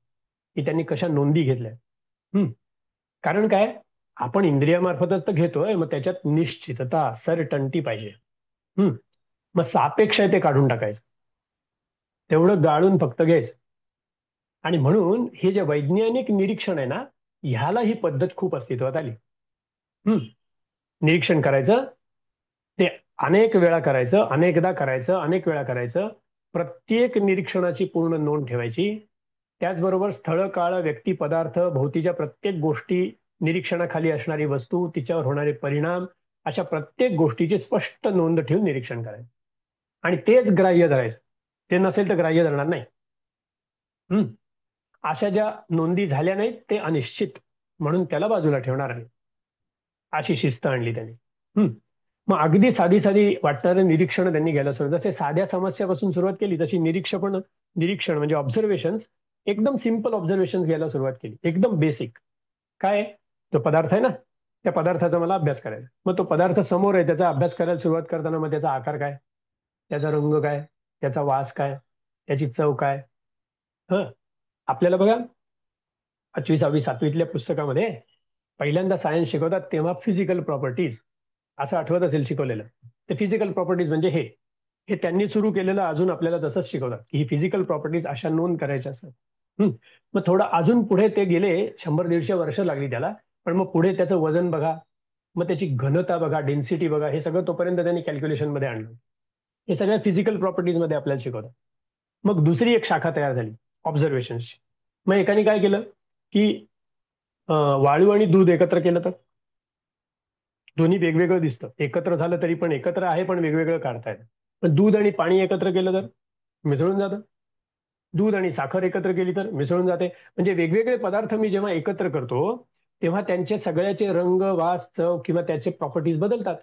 की त्यांनी कशा नोंदी घेतल्या. कारण काय, आपण इंद्रियामार्फतच तर घेतोय, मग त्याच्यात निश्चितता, सर्टन्टी पाहिजे. मग सापेक्ष आहे ते काढून टाकायचं, तेवढं गाळून फक्त घ्यायचं. आणि म्हणून हे जे वैज्ञानिक निरीक्षण आहे ना, ह्याला ही पद्धत खूप अस्तित्वात आली. निरीक्षण करायचं, ते अनेक वेळा करायचं, अनेकदा करायचं, अनेक वेळा करायचं, प्रत्येक निरीक्षणाची पूर्ण नोंद ठेवायची. त्याचबरोबर स्थळ, काळ, व्यक्ती, पदार्थ, भोवतीच्या प्रत्येक गोष्टी, निरीक्षणाखाली असणारी वस्तू, तिच्यावर होणारे परिणाम, अशा प्रत्येक गोष्टीची स्पष्ट नोंद ठेवून निरीक्षण करायचं. आणि तेच ग्राह्य धरायचं, ते नसेल तर ग्राह्य धरणार नाही. हम्म अशा ज्या नोंदी झाल्या नाहीत ते अनिश्चित, म्हणून त्याला बाजूला ठेवणार आहे, अशी शिस्त आणली त्यांनी. मग अगदी साधी साधी वाटणारे निरीक्षण त्यांनी घ्यायला सुरुवात, जसे साध्या समस्यापासून सुरुवात केली तशी निरीक्षण म्हणजे ऑब्झर्वेशन, एकदम सिम्पल ऑब्झर्वेशन घ्यायला सुरुवात केली, एकदम बेसिक. काय आहे? तो पदार्थ आहे ना, त्या पदार्थाचा मला अभ्यास करायचा. मग तो पदार्थ समोर आहे, त्याचा अभ्यास करायला सुरुवात करताना मग त्याचा आकार काय, त्याचा रंग काय, त्याचा वास काय, त्याची चव काय. ह आपल्याला बघा 5वी 6वी 7वीतल्या पुस्तकामध्ये पहिल्यांदा सायन्स शिकवतात तेव्हा फिजिकल प्रॉपर्टीज असं आठवत असेल शिकवलेलं. ते फिजिकल प्रॉपर्टीज म्हणजे हे हे त्यांनी सुरू केलेलं अजून आपल्याला तसंच शिकवतात की ही फिजिकल प्रॉपर्टीज अशा नोंद करायच्या असतात. मग थोडं अजून पुढे ते गेले, 100-150 वर्ष लागली त्याला. पण मग पुढे त्याचं वजन बघा, मग त्याची घनता बघा, डेन्सिटी बघा, हे सगळं तोपर्यंत त्यांनी कॅल्क्युलेशन मध्ये आणलं. हे सगळ्या फिजिकल प्रॉपर्टीज मध्ये आपल्याला शिकवतात. मग दुसरी एक शाखा तयार झाली ऑब्झर्वेशनची. मग एकाने काय केलं की वाळू आणि दूध एकत्र केलं तर दोन्ही वेगवेगळं दिसतं, एकत्र झालं तरी पण एकत्र आहे पण वेगवेगळं काढता येतं. पण दूध आणि पाणी एकत्र केलं तर मिसळून जातं. दूध आणि साखर एकत्र केली तर मिसळून जाते. म्हणजे वेगवेगळे पदार्थ मी जेव्हा एकत्र करतो तेव्हा त्यांचे सगळ्याचे रंग, वास, चव किंवा त्याचे प्रॉपर्टीज बदलतात.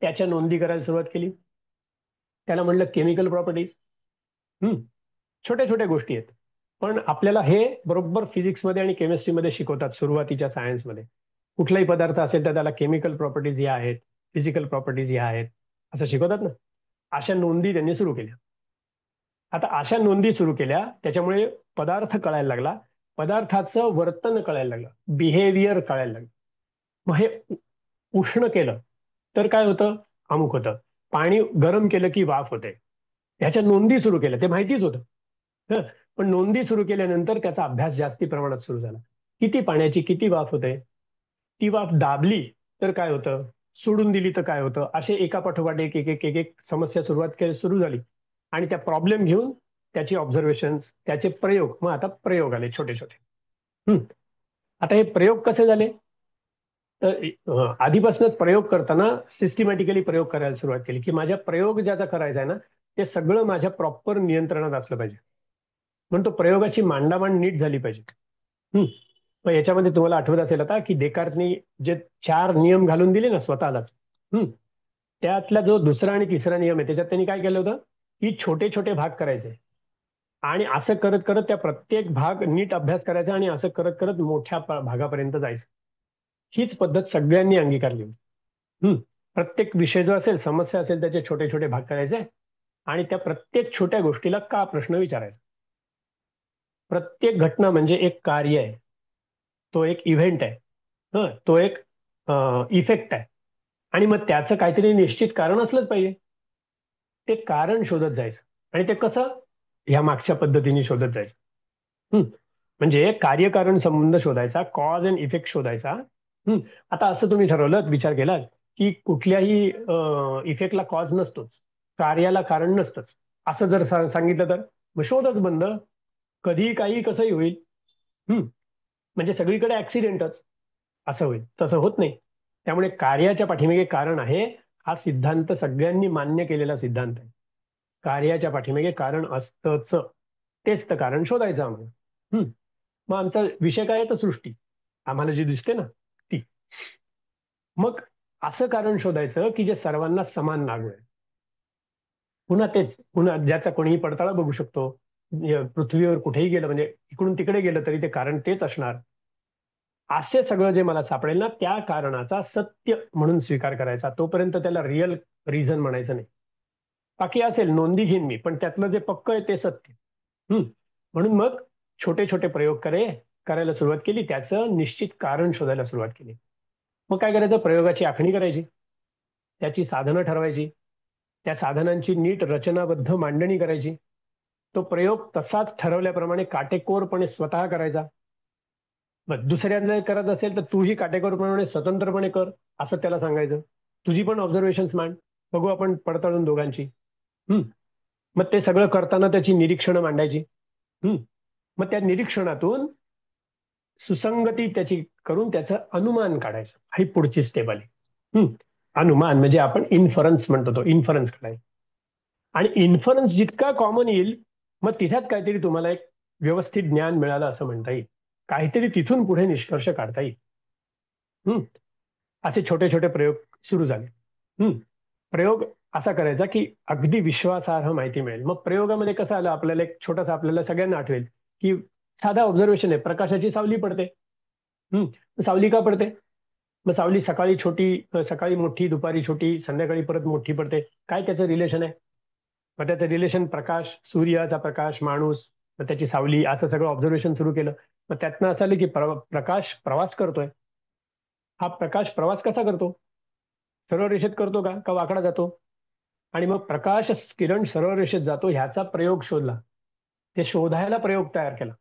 त्याच्या नोंदी करायला सुरुवात केली. त्याला म्हणलं केमिकल प्रॉपर्टीज. छोट्या छोट्या गोष्टी आहेत, पण आपल्याला हे बरोबर फिजिक्समध्ये आणि केमिस्ट्रीमध्ये शिकवतात सुरुवातीच्या सायन्समध्ये. कुठलाही पदार्थ असेल तर त्याला केमिकल प्रॉपर्टीज या आहेत, फिजिकल प्रॉपर्टीज या आहेत, असं शिकवतात ना. अशा नोंदी त्यांनी सुरू केल्या. आता अशा नोंदी सुरू केल्या त्याच्यामुळे पदार्थ कळायला लागला, पदार्थाचं वर्तन कळायला लागलं, बिहेवियर कळायला लागलं. मग हे उष्ण केलं तर काय होतं, अमुक होतं. पाणी गरम केलं की वाफ होते. ह्याच्या नोंदी सुरू केल्या, ते माहितीच होतं. पण नोंदी सुरू केल्यानंतर त्याचा अभ्यास जास्ती प्रमाणात सुरू झाला. किती पाण्याची किती वाफ होते, ती वाफ दाबली तर काय होतं, सोडून दिली तर काय होतं, असे एका पाठोपाठ एक एक एक एक एक समस्या सुरू झाली. आणि त्या प्रॉब्लेम घेऊन त्याची ऑब्झर्वेशन, त्याचे प्रयोग, मग आता प्रयोग आले छोटे छोटे. आता हे प्रयोग कसे झाले, तर आधीपासूनच प्रयोग करताना सिस्टमॅटिकली प्रयोग करायला सुरुवात केली की माझ्या प्रयोग ज्याचा करायचा आहे ना ते सगळं माझ्या प्रॉपर नियंत्रणात असलं पाहिजे. म्हणून तो प्रयोगाची मांडामांड नीट झाली पाहिजे. मग याच्यामध्ये तुम्हाला आठवत असेल आता की डेकार्टनी जे 4 नियम घालून दिले ना स्वतःलाच, त्यातला जो दुसरा आणि तिसरा नियम आहे त्याच्यात त्यांनी काय केलं होतं की छोटे छोटे भाग करायचे आणि असं करत करत त्या प्रत्येक भाग नीट अभ्यास करायचा आणि असं करत करत मोठ्या भागापर्यंत जायचं. हीच पद्धत सगळ्यांनी अंगीकारली. प्रत्येक विषय जो असेल, समस्या असेल, त्याचे छोटे छोटे भाग करायचे आणि त्या प्रत्येक छोट्या गोष्टीला का प्रश्न विचारायचा. प्रत्येक घटना म्हणजे एक कार्य आहे, तो एक इव्हेंट आहे, तो एक इफेक्ट आहे आणि मग त्याचं काहीतरी निश्चित कारण असलंच पाहिजे. ते कारण शोधत जायचं आणि ते कसं, ह्या मागच्या पद्धतीने शोधत जायचं. म्हणजे कार्यकारण संबंध शोधायचा, कॉज अँड इफेक्ट शोधायचा. आता असं तुम्ही ठरवलं, विचार केलात की कुठल्याही इफेक्टला कॉज नसतोच, कार्याला कारण नसतंच, असं जर सांगितलं तर मग शोधच बंद, कधीही काही कसंही होईल. म्हणजे सगळीकडे ऍक्सिडेंटच असं होईल, तसं होत नाही. त्यामुळे कार्याच्या पाठीमागे कारण आहे, हा सिद्धांत सगळ्यांनी मान्य केलेला सिद्धांत आहे. कार्याच्या पाठीमागे कारण असतंच, तेच तर कारण शोधायचं आम्हाला. मग आमचा विषय काय आहे तर सृष्टी, आम्हाला जी दिसते ना ती. मग असं कारण शोधायचं की जे सर्वांना समान लागू आहे. पुन्हा तेच, पुन्हा ज्याचा कोणीही पडताळा बघू शकतो, पृथ्वीवर कुठेही गेलं म्हणजे इकडून तिकडे गेलं तरी ते कारण तेच असणार. असे सगळं जे मला सापडेल ना त्या कारणाचा सत्य म्हणून स्वीकार करायचा, तोपर्यंत त्याला रिअल रिझन म्हणायचं नाही. बाकी असेल नोंदी घेईन मी, पण त्यातलं जे पक्क आहे ते सत्य. म्हणून मग छोटे छोटे प्रयोग करायला सुरुवात केली, त्याचं निश्चित कारण शोधायला सुरुवात केली. मग काय करायचं, प्रयोगाची आखणी करायची, त्याची साधनं ठरवायची, त्या साधनांची नीट रचनाबद्ध मांडणी करायची, तो प्रयोग तसाच ठरवल्याप्रमाणे काटेकोरपणे स्वतः करायचा. मग दुसऱ्यांना करत असेल तर तूही काटेकोरपणे स्वतंत्रपणे कर, असं त्याला सांगायचं. तुझी पण ऑब्झर्वेशन मांड, बघू आपण पडताळून दोघांची. मग ते सगळं करताना त्याची निरीक्षणं मांडायची. मग त्या निरीक्षणातून सुसंगती त्याची करून त्याचं अनुमान काढायचं, ही पुढची स्टेप आली. अनुमान म्हणजे आपण इन्फरन्स म्हणतो, तो इन्फरन्स काढायचा. आणि इन्फरन्स जितका कॉमन येईल मग तिथ्यात काहीतरी तुम्हाला एक व्यवस्थित ज्ञान मिळालं असं म्हणता येईल. काहीतरी तिथून पुढे निष्कर्ष काढता येईल. हम्म. असे छोटे छोटे प्रयोग सुरू झाले. प्रयोग असा करायचा की अगदी विश्वासार्ह माहिती मिळेल. मग प्रयोगामध्ये कसं आलं, आपल्याला एक छोटासा, आपल्याला सगळ्यांना आठवेल की साधा ऑब्झर्वेशन आहे, प्रकाशाची सावली पडते. सावली का पडते? मग सावली सकाळी छोटी, सकाळी मोठी, दुपारी छोटी, संध्याकाळी परत मोठी पडते. काय त्याचं रिलेशन आहे? मग त्याचं रिलेशन प्रकाश, सूर्याचा प्रकाश, माणूस, मग त्याची सावली, असं सगळं ऑब्झर्वेशन सुरू केलं. मग त्यातनं असं आलं की प्रकाश प्रवास करतोय. हा प्रकाश प्रवास कसा करतो? सरळ रेषेत करतो का वाकडा जातो? आणि मग प्रकाश किरण सरळ रेषेत जातो ह्याचा प्रयोग शोधला. ते शोधायला प्रयोग तयार केला.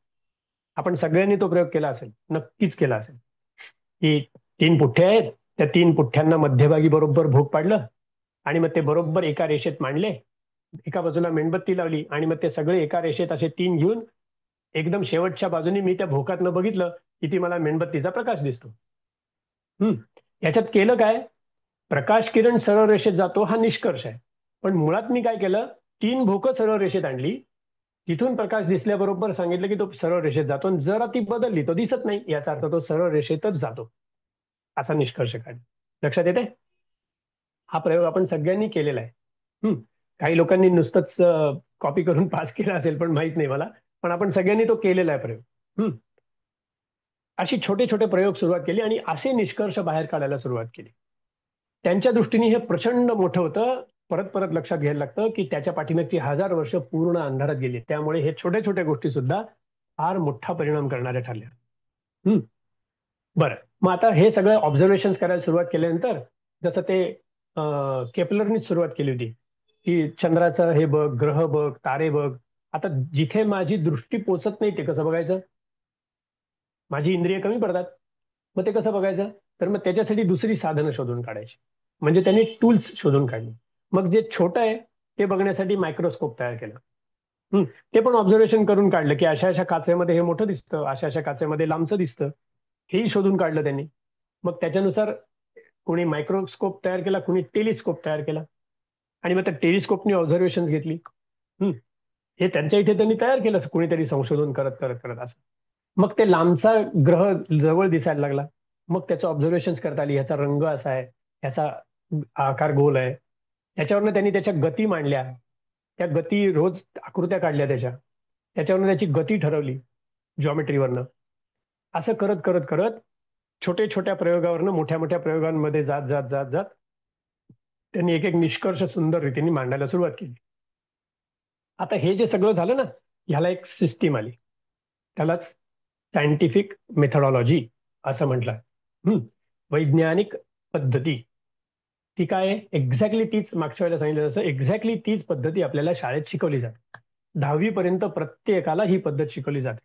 आपण सगळ्यांनी तो प्रयोग केला असेल, नक्कीच केला असेल. की 3 पुठ्ठे आहेत, त्या 3 पुठ्ठ्यांना मध्यभागी बरोबर भोग पाडलं आणि मग ते बरोबर एका रेषेत मांडले. एका बाजूला मेणबत्ती लावली आणि मग ते सगळे एका रेषेत असे 3 घेऊन एकदम शेवटच्या बाजूने मी त्या भोकातनं बघितलं की ती मला मेणबत्तीचा प्रकाश दिसतो. याच्यात केलं काय? प्रकाश किरण सरळ रेषेत जातो हा निष्कर्ष आहे. पण मुळात मी काय केलं, 3 भोकं सरळ रेषेत आणली, तिथून प्रकाश दिसल्याबरोबर सांगितलं की तो सरळ रेषेत जातो, आणि जरा ती बदलली तो दिसत नाही, याचा अर्थ तो सरळ रेषेतच जातो, असा निष्कर्ष काढ. लक्षात येते? हा प्रयोग आपण सगळ्यांनी केलेला आहे. काही लोकांनी नुसतंच कॉपी करून पास केला असेल, पण माहित नाही मला. पण आपण सगळ्यांनी तो केलेला आहे प्रयोग. अशी छोटे छोटे प्रयोग सुरुवात केली आणि असे निष्कर्ष बाहेर काढायला सुरुवात केली. त्यांच्या दृष्टीने हे प्रचंड मोठं होतं. परत परत लक्षात घ्यायला लागतं की त्याच्या पाठीमागची 1000 वर्ष पूर्ण अंधारात गेली. त्यामुळे हे छोट्या छोट्या गोष्टी सुद्धा फार मोठा परिणाम करणाऱ्या ठरल्या. बरं, मग आता हे सगळं ऑब्झर्वेशन करायला सुरुवात केल्यानंतर, जसं ते केपलरनीच सुरुवात केली होती की चंद्राचं हे बघ, ग्रह बघ, तारे बघ. आता जिथे माझी दृष्टी पोचत नाही ते कसं बघायचं? माझी इंद्रिय कमी पडतात. मग ते कसं बघायचं? तर मग त्याच्यासाठी दुसरी साधनं शोधून काढायची. म्हणजे त्यांनी टूल्स शोधून काढले. मग जे छोटं आहे ते बघण्यासाठी मायक्रोस्कोप तयार केलं. ते पण ऑब्झर्वेशन करून काढलं की अशा अशा काचेमध्ये हे मोठं दिसतं, अशा अशा काचेमध्ये लांबचं दिसतं. हेही शोधून काढलं त्यांनी. मग त्याच्यानुसार कोणी मायक्रोस्कोप तयार केला, कोणी टेलिस्कोप तयार केला, आणि मग त्या टेलिस्कोपनी ऑब्झर्वेशन घेतली. हे त्यांच्या इथे त्यांनी तयार केलं कोणीतरी संशोधन करत करत करत असं. मग ते लांबचा ग्रह जवळ दिसायला लागला. मग त्याचं ऑब्झर्वेशन करता आली. ह्याचा रंग असा आहे, ह्याचा आकार गोल आहे. त्याच्यावरनं त्यांनी त्याच्या गती मांडल्या. त्या गती रोज आकृत्या काढल्या त्याच्यावरनं त्याची गती ठरवली जॉमेट्रीवरनं. असं करत करत करत छोटे छोट्या प्रयोगावरनं मोठ्या मोठ्या प्रयोगांमध्ये जात जात जात जात त्यांनी एक एक निष्कर्ष सुंदर रीतीने मांडायला सुरुवात केली. आता हे जे सगळं झालं ना, ह्याला एक सिस्टीम आली. त्यालाच सायंटिफिक मेथडॉलॉजी असं म्हटलं. वैज्ञानिक पद्धती. ती काय आहे? एक्झॅक्टली तीच, मागच्या वेळेला सांगितलं तसं एक्झॅक्टली तीच पद्धती आपल्याला शाळेत शिकवली जाते. 10वी पर्यंत प्रत्येकाला ही पद्धत शिकवली जाते.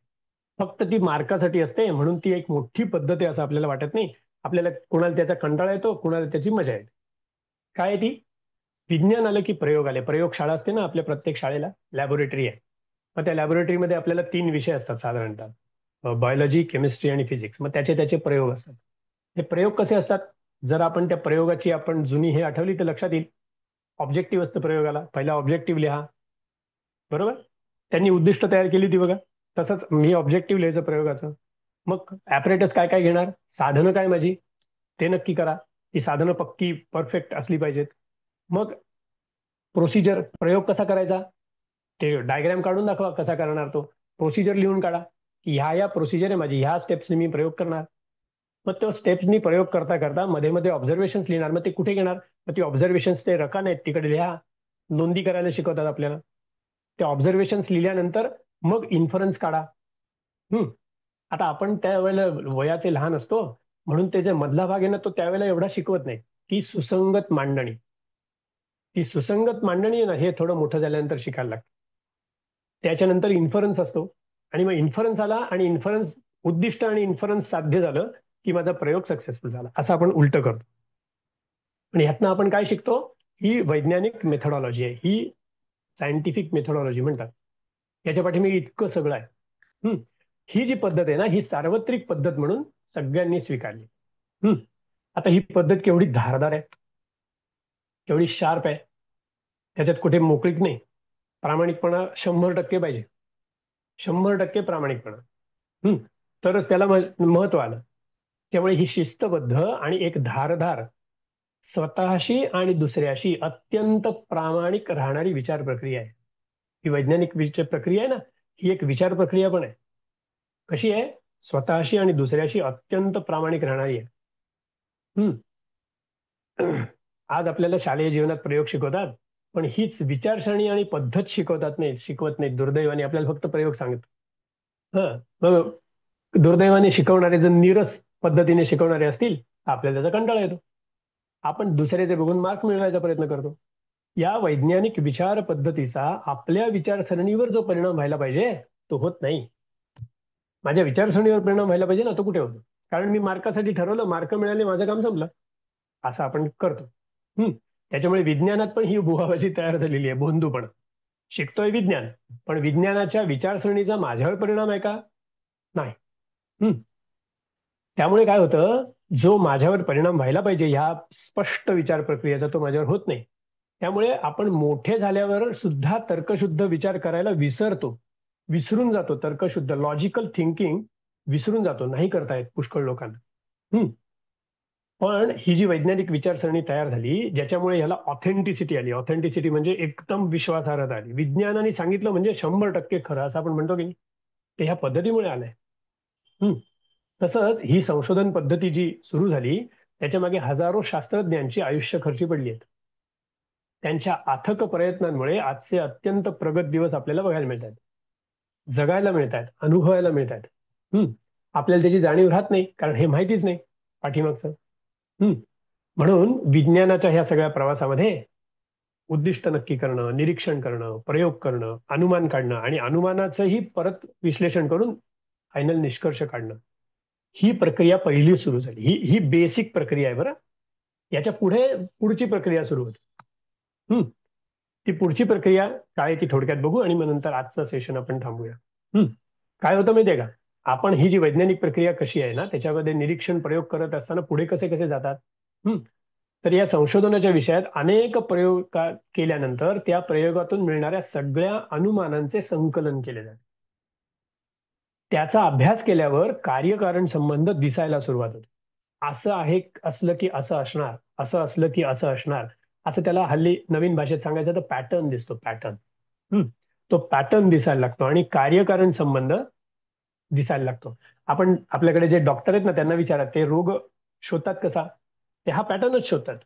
फक्त ती मार्कासाठी असते, म्हणून ती एक मोठी पद्धत आहे असं आपल्याला वाटत नाही. आपल्याला कोणाला त्याचा कंटाळा येतो, कोणाला त्याची मजा येते. काय आहे ती? विज्ञान आलं की प्रयोग आले. प्रयोगशाळा असते ना आपल्या प्रत्येक शाळेला, लॅबोरेटरी आहे. मग त्या लॅबोरेटरीमध्ये आपल्याला 3 विषय असतात साधारणतः, बायोलॉजी, केमिस्ट्री आणि फिजिक्स. मग त्याचे त्याचे प्रयोग असतात. हे प्रयोग कसे असतात? जर आपण त्या प्रयोगाची आपण जुनी हे आठवली तर लक्षात येईल. ऑब्जेक्टिव्ह असतं प्रयोगाला. पहिला ऑब्जेक्टिव्ह लिहा, बरोबर? त्यांनी उद्दिष्ट तयार केली होती बघा. तसंच मी ऑब्जेक्टिव्ह लिहायचं प्रयोगाचं. मग ऍपरेटस काय काय घेणार, साधनं काय माझी, ते नक्की करा. ती साधनं पक्की परफेक्ट असली पाहिजेत. मग प्रोसिजर, प्रयोग कसा करायचा ते डायग्राम काढून दाखवा, कसा करणार तो. प्रोसिजर लिहून काढा की ह्या ह्या प्रोसिजर आहे माझी, ह्या स्टेप्सनी मी प्रयोग करणार. मग तो स्टेप्सनी प्रयोग करता करता मध्ये मध्ये ऑब्झर्वेशन लिहिणार. मग ते कुठे घेणार? मग ती ऑब्झर्वेशन ते रकाने आहेत तिकडे लिहा. नोंदी करायला शिकवतात आपल्याला. ते ऑब्झर्वेशन लिहिल्यानंतर मग इन्फरन्स काढा. आता आपण त्यावेळेला वयाचे लहान असतो, म्हणून ते जे मधला भाग आहे ना, तो त्यावेळेला एवढा शिकवत नाही. ती सुसंगत मांडणी, ती सुसंगत मांडणी आहे ना, हे थोडं मोठं झाल्यानंतर शिकायला लागतं. त्याच्यानंतर इन्फरन्स असतो, आणि मग इन्फरन्स आला आणि इन्फरन्स उद्दिष्ट आणि इन्फरन्स साध्य झालं की माझा प्रयोग सक्सेसफुल झाला, असं आपण उलट करतो. आणि ह्यातनं आपण काय शिकतो? ही वैज्ञानिक मेथडॉलॉजी आहे, ही सायंटिफिक मेथडॉलॉजी म्हणतात. याच्या पाठीमागे इतकं सगळं आहे. ही जी पद्धत आहे ना, ही सार्वत्रिक पद्धत म्हणून सगळ्यांनी स्वीकारली. आता ही पद्धत केवढी धारदार आहे, केवढी शार्प आहे. त्याच्यात कुठे मोकळीक नाही. प्रामाणिकपणा 100% पाहिजे. 100% प्रामाणिकपणा. हम्म. तरच त्याला महत्व आलं. त्यामुळे ही शिस्तबद्ध आणि एक धारदार, स्वतःशी आणि दुसऱ्याशी अत्यंत प्रामाणिक राहणारी विचार प्रक्रिया आहे. ही वैज्ञानिक विचार प्रक्रिया आहे ना, ही एक विचार प्रक्रिया पण आहे. कशी आहे? स्वतःशी आणि दुसऱ्याशी अत्यंत प्रामाणिक राहणारी आहे. हम्म. आज आपल्याला शालेय जीवनात प्रयोग शिकवतात, पण हीच विचारसरणी आणि पद्धत शिकवत नाहीत. दुर्दैवाने आपल्याला फक्त प्रयोग सांगत. मग दुर्दैवाने शिकवणारे जर नीरस पद्धतीने शिकवणारे असतील, आपल्याला त्याचा कंटाळा येतो. आपण दुसऱ्याचे बघून मार्क मिळवायचा प्रयत्न करतो. या वैज्ञानिक विचार पद्धतीचा आपल्या विचारसरणीवर जो परिणाम व्हायला पाहिजे तो होत नाही. माझ्या विचारसरणीवर परिणाम व्हायला पाहिजे ना, तो कुठे होतो? कारण मी मार्कासाठी ठरवलं, मार्क मिळाले, माझं काम संपलं, असं आपण करतो. त्याच्यामुळे विज्ञानात पण ही बुवाबाजी तयार झालेली आहे, भोंदूपणा. शिकतोय विज्ञान, पण विज्ञानाच्या विचारसरणीचा माझ्यावर परिणाम आहे का? नाही. त्यामुळे काय होतं, जो माझ्यावर परिणाम व्हायला पाहिजे ह्या स्पष्ट विचार प्रक्रियेचा तो माझ्यावर होत नाही. त्यामुळे आपण मोठे झाल्यावर सुद्धा तर्कशुद्ध विचार करायला विसरून जातो. तर्कशुद्ध लॉजिकल थिंकिंग विसरून जातो, नाही करता येत पुष्कळ लोकांना. पण ही जी वैज्ञानिक विचारसरणी तयार झाली, ज्याच्यामुळे ह्याला ऑथेंटिसिटी आली. ऑथेंटिसिटी म्हणजे एकदम विश्वासार्हता आली. विज्ञानाने सांगितलं म्हणजे 100% खरं, असं आपण म्हणतो की नाही, ते ह्या पद्धतीमुळे आलंय. तसंच ही संशोधन पद्धती जी सुरू झाली, त्याच्या मागे हजारो शास्त्रज्ञांची आयुष्य खर्ची पडली आहेत. त्यांच्या अथक प्रयत्नांमुळे आजचे अत्यंत प्रगत दिवस आपल्याला बघायला मिळत आहेत, जगायला मिळत आहेत, अनुभवायला मिळत आहेत. आपल्याला त्याची जाणीव राहत नाही, कारण हे माहितीच नाही पाठीमागचं. म्हणून विज्ञानाच्या ह्या सगळ्या प्रवासामध्ये उद्दिष्ट नक्की करणं, निरीक्षण करणं, प्रयोग करणं, अनुमान काढणं आणि अनुमानाचंही परत विश्लेषण करून फायनल निष्कर्ष काढणं, ही प्रक्रिया पहिली सुरू झाली. ही बेसिक प्रक्रिया आहे बरं. याच्या पुढे पुढची प्रक्रिया सुरू होती. ती पुढची प्रक्रिया काय ती थोडक्यात बघू आणि मग नंतर आजचं सेशन आपण थांबूया. काय होतं माहितीये का, आपण ही जी वैज्ञानिक प्रक्रिया कशी आहे ना, त्याच्यामध्ये निरीक्षण प्रयोग करत असताना पुढे कसे कसे जातात. तर या संशोधनाच्या विषयात अनेक प्रयोग केल्यानंतर त्या प्रयोगातून मिळणाऱ्या सगळ्या अनुमानांचे संकलन केले जाते. त्याचा अभ्यास केल्यावर कार्यकारण संबंध दिसायला सुरुवात होते. असं आहे असलं की असं असणार, असं असलं की असं असणार, असं त्याला हल्ली नवीन भाषेत सांगायचं तर पॅटर्न दिसतो. पॅटर्न, तो पॅटर्न दिसायला लागतो आणि कार्यकारण संबंध दिसायला लागतो. आपण आपल्याकडे जे डॉक्टर आहेत ना, त्यांना विचारा, ते रोग शोधतात कसा? ते हा पॅटर्नच शोधतात.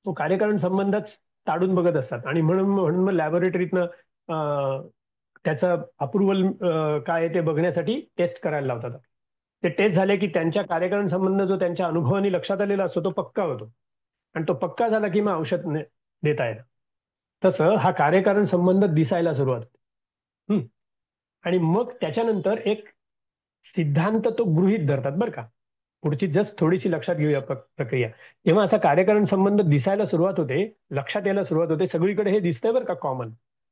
तो कार्यकारण संबंधच ताडून बघत असतात आणि म्हणून मग लॅबोरेटरीतनं त्याचं अप्रुव्हल काय आहे ते बघण्यासाठी टेस्ट करायला लावतात. ते टेस्ट झाले की त्यांच्या कार्यकारण संबंध जो त्यांच्या अनुभवाने लक्षात आलेला असतो तो पक्का होतो, आणि तो पक्का झाला की मग औषध देता येतं. तसं हा कार्यकारण संबंध दिसायला सुरुवात होते. आणि मग त्याच्यानंतर एक सिद्धांत तो गृहीत धरतात बरं का. पुढची जस्ट थोडीशी लक्षात घेऊया प्रक्रिया. जेव्हा असा कार्यकारण संबंध दिसायला सुरुवात होते, लक्षात यायला सुरुवात होते, सगळीकडे हे दिसतंय बरं का कॉमन,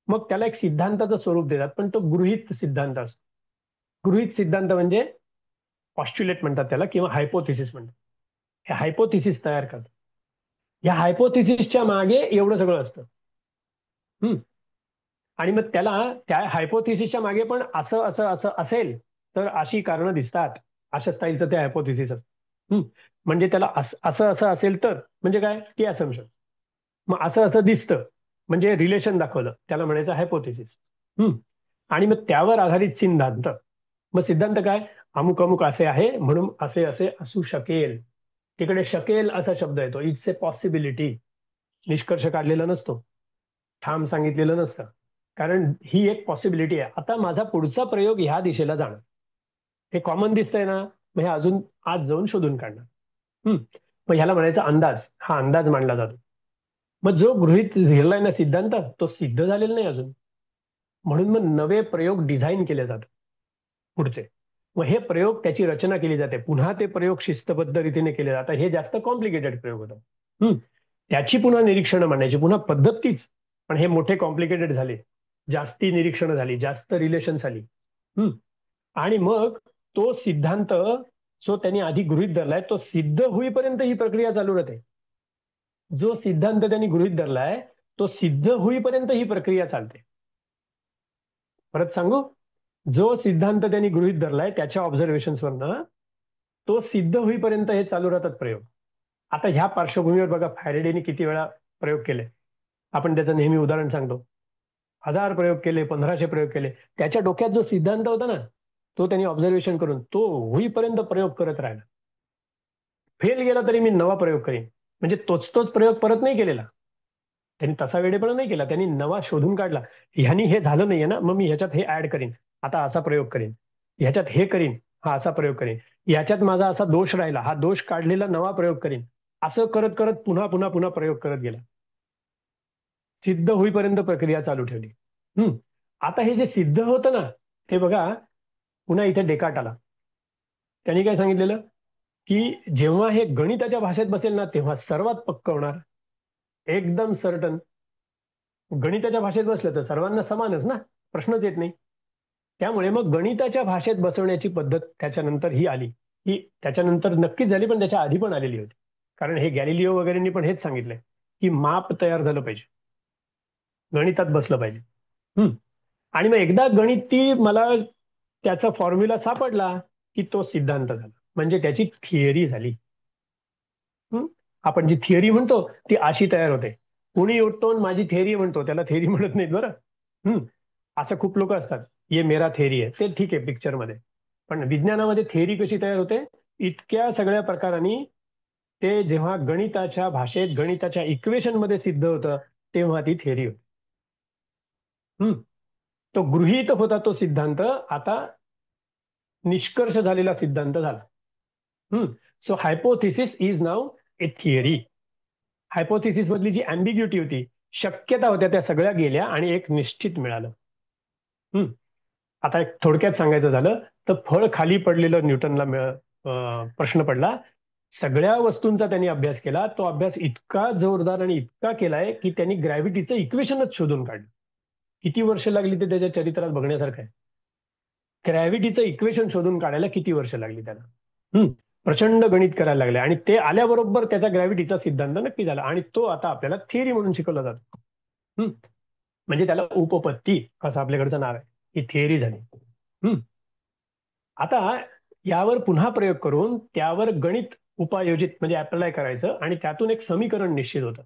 मग त्याला एक सिद्धांताचं स्वरूप देतात, पण तो गृहीत सिद्धांत असतो. गृहीत सिद्धांत म्हणजे पॉस्ट्युलेट म्हणतात त्याला, किंवा हायपोथिसिस म्हणतात. हे हायपोथिसिस तयार करतात. या हायपोथिसिसच्या मागे एवढं सगळं असतं. आणि मग त्याला त्या हायपोथिसिसच्या मागे पण असं असं असं असेल तर अशी कारणं दिसतात, अशा स्टाईलचं ते हायपोथिसिस असतं. म्हणजे त्याला असं असं असेल तर म्हणजे काय, की असम्पशन. मग असं असं दिसतं म्हणजे रिलेशन दाखवलं, त्याला म्हणायचं हायपोथिसिस. आणि मग त्यावर आधारित सिद्धांत. मग सिद्धांत काय, अमुक अमुक असे आहे म्हणून असे असे असू शकेल. तिकडे शकेल असा शब्द येतो, इट्स ए पॉसिबिलिटी. निष्कर्ष काढलेला नसतो, ठाम सांगितलेलं नसतं, कारण ही एक पॉसिबिलिटी आहे. आता माझा पुढचा प्रयोग ह्या दिशेला जाणार, हे कॉमन दिसतंय ना, मग हे अजून आज जाऊन शोधून काढणार. मग ह्याला म्हणायचा अंदाज. हा अंदाज मांडला जातो. मग जो गृहीत धरलाय ना सिद्धांत, तो सिद्ध झालेला नाही अजून, म्हणून मग नवे प्रयोग डिझाईन केले जातात पुढचे. मग हे प्रयोग त्याची रचना केली जाते, पुन्हा ते प्रयोग शिस्तबद्ध रीतीने केले जातात. हे जास्त कॉम्प्लिकेटेड प्रयोग होतात. त्याची पुन्हा निरीक्षणं मांडायची, पुन्हा पद्धत तीच, पण हे मोठे कॉम्प्लिकेटेड झाले, जास्ती निरीक्षणं झाली, जास्त रिलेशन झाली. आणि मग तो सिद्धांत जो त्यांनी आधी गृहीत धरलाय तो सिद्ध होईपर्यंत ही प्रक्रिया चालू राहते. जो सिद्धांत त्यांनी गृहीत धरलाय तो सिद्ध होईपर्यंत ही प्रक्रिया चालते. परत सांगू, जो सिद्धांत त्यांनी गृहीत धरलाय त्याच्या ऑब्झर्वेशन्सवरनं तो सिद्ध होईपर्यंत हे चालू राहतात प्रयोग. आता ह्या पार्श्वभूमीवर बघा फॅरेडेने किती वेळा प्रयोग केले. आपण त्याचं नेहमी उदाहरण सांगतो. 1000 प्रयोग केले, 1500 प्रयोग केले. त्याच्या डोक्यात जो सिद्धांत होता ना, तो त्यांनी ऑब्झर्वेशन करून तो होईपर्यंत प्रयोग करत राहिला. फेल गेला तरी मी नवा प्रयोग करीन. म्हणजे तोच तोच प्रयोग परत नाही केलेला. त्यांनी तसा वेळेपणा नाही केला. त्यांनी नवा शोधून काढला. ह्यानी हे झालं नाहीये ना, मग मी ह्याच्यात हे ऍड करीन, आता असा प्रयोग करीन. ह्याच्यात हे करीन, हा असा प्रयोग करीन. ह्याच्यात माझा असा दोष राहिला, हा दोष काढलेला नवा प्रयोग करीन. असं करत करत पुन्हा पुन्हा पुन्हा प्रयोग करत गेला. सिद्ध होईपर्यंत प्रक्रिया चालू ठेवली. आता हे जे सिद्ध होतं ना, ते बघा पुन्हा इथे डेकार्ट आला. त्यांनी काय सांगितलेलं की जेव्हा हे गणिताच्या भाषेत बसेल ना, तेव्हा सर्वात पक्क होणार, एकदम सर्टन. गणिताच्या भाषेत बसलं तर सर्वांना समानच ना, प्रश्नच येत नाही. त्यामुळे मग गणिताच्या भाषेत बसवण्याची पद्धत त्याच्यानंतर ही आली. ही त्याच्यानंतर नक्कीच झाली, पण त्याच्या आधी पण आलेली होती. कारण हे गॅलिलिओ वगैरेंनी पण हेच सांगितलंय की माप तयार झालं पाहिजे, गणितात बसलं पाहिजे. आणि मग एकदा गणिती मला त्याचा फॉर्म्युला सापडला की तो सिद्धांत झाला, म्हणजे त्याची थिअरी झाली. आपण जी थिअरी म्हणतो ती अशी तयार होते. कोणी उठतो माझी थिअरी म्हणतो, त्याला थिअरी म्हणत नाहीत बरं. असं खूप लोक असतात, ये मेरा थिअरी आहे, ते ठीक आहे पिक्चरमध्ये. पण विज्ञानामध्ये थिअरी कशी तयार होते, इतक्या सगळ्या प्रकारांनी ते जेव्हा गणिताच्या भाषेत गणिताच्या इक्वेशन मध्ये सिद्ध होतं तेव्हा ती थिअरी होती. तो गृहीत होता तो सिद्धांत आता निष्कर्ष झालेला सिद्धांत झाला. So hypothesis is now A theory. Hypothesis मधली जी अँबिग्युटी होती, शक्यता होत्या, त्या सगळ्या गेल्या आणि एक निश्चित मिळालं. आता एक थोडक्यात सांगायचं झालं तर फळ खाली पडलेलं न्यूटनला प्रश्न पडला. सगळ्या वस्तूंचा त्यांनी अभ्यास केला. तो अभ्यास इतका जोरदार आणि इतका केलाय की त्यांनी ग्रॅव्हिटीचं इक्वेशनच शोधून काढलं. किती वर्ष लागली ते त्याच्या चरित्रात बघण्यासारखं आहे. ग्रॅव्हिटीचं इक्वेशन शोधून काढायला किती वर्ष लागली त्याला. प्रचंड गणित करायला लागले आणि ते आल्याबरोबर त्याचा ग्रॅव्हिटीचा सिद्धांत नक्की झाला आणि तो आता आपल्याला थिअरी म्हणून शिकवला जातो. म्हणजे त्याला उपपत्ती असं आपल्याकडचं नाव आहे. ही थिअरी झाली. आता यावर पुन्हा प्रयोग करून त्यावर गणित उपायोजित म्हणजे अप्लाय करायचं आणि त्यातून एक समीकरण निश्चित होतं.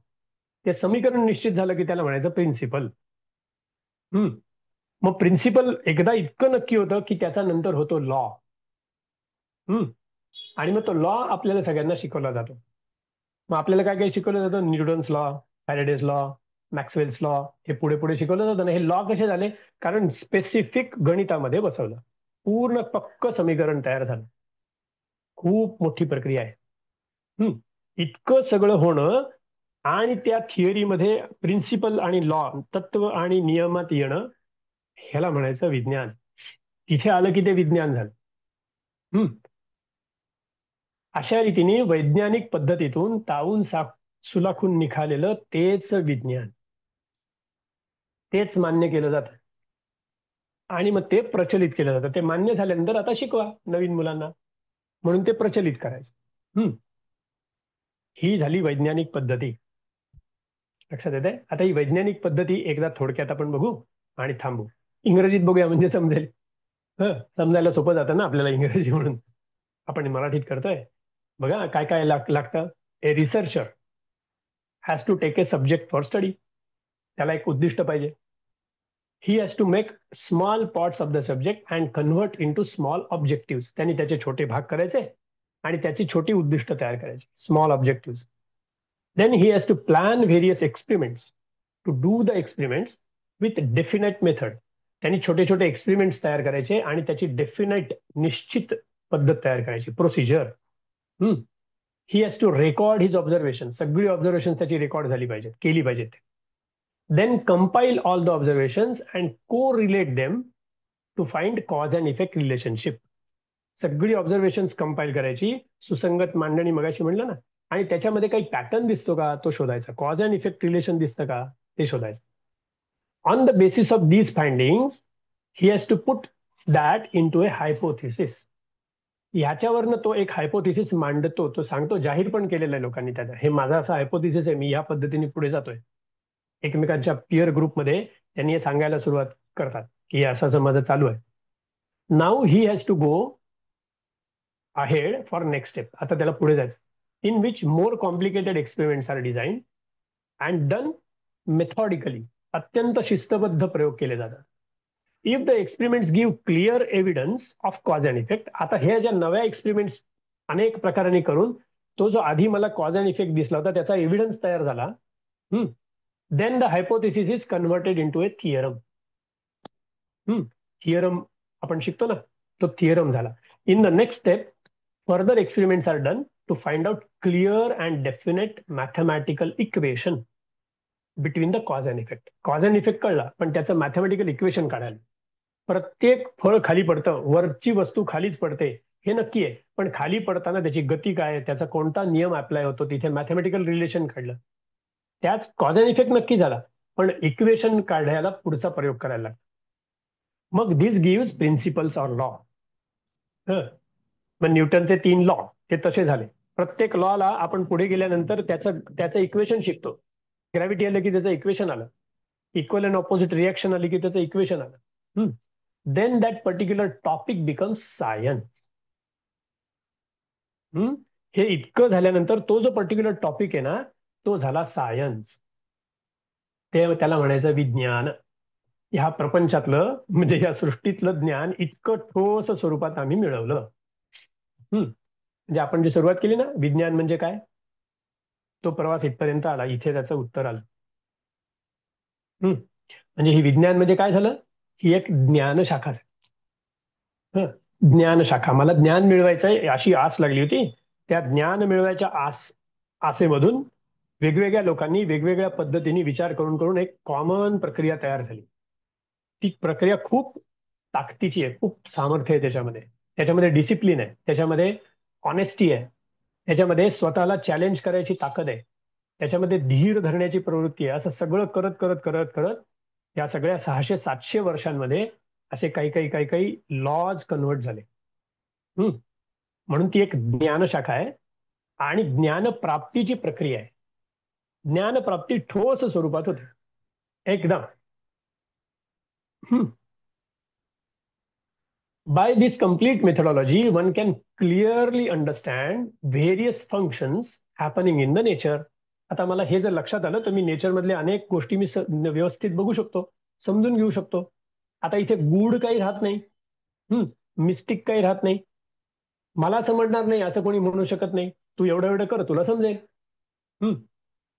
ते समीकरण निश्चित झालं की त्याला म्हणायचं प्रिन्सिपल. मग प्रिन्सिपल एकदा इतकं नक्की होतं की त्याचा नंतर होतो लॉ. आणि मग तो लॉ आपल्याला सगळ्यांना शिकवला जातो. मग आपल्याला काय काय शिकवलं जातं, Newton's law, Faraday's law, Maxwell's law, हे पुढे पुढे शिकवलं जातं ना. हे लॉ कसे झाले, कारण स्पेसिफिक गणितामध्ये बसवलं, पूर्ण पक्क समीकरण तयार झालं. खूप मोठी प्रक्रिया आहे. इतकं सगळं होणं आणि त्या थिअरीमध्ये प्रिन्सिपल आणि लॉ, तत्व आणि नियमात येणं, ह्याला म्हणायचं विज्ञान. तिथे आलं की ते विज्ञान झालं. अशा रीतीने वैज्ञानिक पद्धतीतून तावून सुलाखून निघालेलं तेच विज्ञान, तेच मान्य केलं जातं आणि मग ते प्रचलित केलं जातं. ते मान्य झाल्यानंतर आता शिकवा नवीन मुलांना, म्हणून ते प्रचलित करायचं. ही झाली वैज्ञानिक पद्धती. लक्षात येते. आता ही वैज्ञानिक पद्धती एकदा थोडक्यात आपण बघू आणि थांबू. इंग्रजीत बघूया म्हणजे समजेल. समजायला सोपं जातं ना आपल्याला इंग्रजी, म्हणून आपण मराठीत करतोय. बघा काय काय लागतं. A researcher has to take a subject for study. त्याला एक उद्दिष्ट पाहिजे. He has to make small parts of the subject and convert into small objective. त्यांनी त्याचे छोटे भाग करायचे आणि त्याची छोटी उद्दिष्ट तयार करायची, small objective. Then he has to plan various experiments to do the experiments with definite method. त्यांनी छोटे छोटे एक्सपेरिमेंट्स तयार करायचे आणि त्याची डेफिनेट निश्चित पद्धत तयार करायची, procedure. He has to record his observation. सगळी ऑब्झर्वेशन त्याची रेकॉर्ड झाली पाहिजेत, केली पाहिजेत. Then compile all the observations and correlate them to find cause and effect relationship. सगळी ऑब्झर्वेशन्स कंपाईल करायची, सुसंगत मांडणी मगाशी म्हणलं ना, आणि त्याच्यामध्ये काही पॅटर्न दिसतो का तो शोधायचा, कॉज अँड इफेक्ट रिलेशन दिसतं का ते शोधायचं. On the basis of these findings he has to put that into a hypothesis. ह्याच्यावरनं तो एक हायपोथिसिस मांडतो, तो सांगतो, जाहीर पण केलेलं आहे लोकांनी त्याचा, हे माझा असा हायपोथिसिस आहे, मी या पद्धतीने पुढे जातोय. एकमेकांच्या पिअर ग्रुपमध्ये त्यांनी हे सांगायला सुरुवात करतात की असं असं माझं चालू आहे. Now he has to go ahead for next step. आता त्याला पुढे जायचं. In which more complicated experiments are design and done methodically. अत्यंत शिस्तबद्ध प्रयोग केले जातात. If the experiments give clear evidence of cause and effect. आता हे ज्या नव्या एक्सपेरिमेंट्स अनेक प्रकारांनी करून तो जो आधी मला कॉज अँड इफेक्ट दिसला होता त्याचा एव्हिडन्स तयार झाला. Then the hypothesis is converted into a theorem. Theorem आपण शिकतो ना, तो थिअरम झाला. In the next step further experiments are done to find out clear and definite mathematical equation between the cause and effect. Cause and effect कळला, पण त्याचं mathematical equation काढायला. प्रत्येक फळ खाली पडतं, वरची वस्तू खालीच पडते हे नक्की आहे, पण खाली पडताना त्याची गती काय आहे, त्याचा कोणता नियम अप्लाय होतो, तिथे मॅथमॅटिकल रिलेशन काढलं. त्याच कॉज अँड इफेक्ट नक्की झाला, पण इक्वेशन काढायला पुढचा प्रयोग करायला लागला. मग दिस गिव्स प्रिन्सिपल्स ऑर लॉ. मग न्यूटनचे 3 लॉ ते तसे झाले. प्रत्येक लॉला आपण पुढे गेल्यानंतर त्याचं इक्वेशन शिकतो. ग्रॅव्हिटी आलं की त्याचं इक्वेशन आलं, इक्वल अँड ऑपोजिट रिएक्शन आली की त्याचं इक्वेशन आलं. Then that particular topic becomes science. हे इतकं झाल्यानंतर तो जो पर्टिक्युलर टॉपिक आहे ना, तो झाला सायन्स. ते त्याला म्हणायचं विज्ञान. ह्या प्रपंचातलं म्हणजे या सृष्टीतलं ज्ञान इतकं ठोस स्वरूपात आम्ही मिळवलं. म्हणजे आपण जी सुरुवात केली ना, विज्ञान म्हणजे काय, तो प्रवास इथपर्यंत आला, इथे त्याचं उत्तर आलं. म्हणजे ही विज्ञान म्हणजे काय झालं, ही एक ज्ञानशाखा. ज्ञानशाखा. मला ज्ञान मिळवायचंय अशी आस लागली होती. त्या ज्ञान मिळवायच्या आसेमधून वेगवेगळ्या लोकांनी वेगवेगळ्या पद्धतीने विचार करून करून एक कॉमन प्रक्रिया तयार झाली. ती प्रक्रिया खूप ताकदीची आहे, खूप सामर्थ्य आहे त्याच्यामध्ये. त्याच्यामध्ये डिसिप्लिन आहे, त्याच्यामध्ये ऑनेस्टी आहे, त्याच्यामध्ये स्वतःला चॅलेंज करायची ताकद आहे, त्याच्यामध्ये धीर धरण्याची प्रवृत्ती आहे. असं सगळं करत करत करत करत या सगळ्या 600-700 वर्षांमध्ये असे काही काही काही काही लॉज कन्वर्ट झाले. म्हणून ती एक ज्ञानशाखा आहे आणि ज्ञानप्राप्तीची प्रक्रिया आहे. ज्ञानप्राप्ती ठोस स्वरूपात होते एकदम. By this complete methodology, one can clearly understand various functions happening in the nature. आता मला हे जर लक्षात आलं तर मी नेचर मधले अनेक गोष्टी मी व्यवस्थित बघू शकतो, समजून घेऊ शकतो. आता इथे गूढ काही राहत नाही, मिस्टिक काही राहत नाही. मला समजणार नाही असं कोणी म्हणू शकत नाही. तू एवढं एवढं कर, तुला समजेल.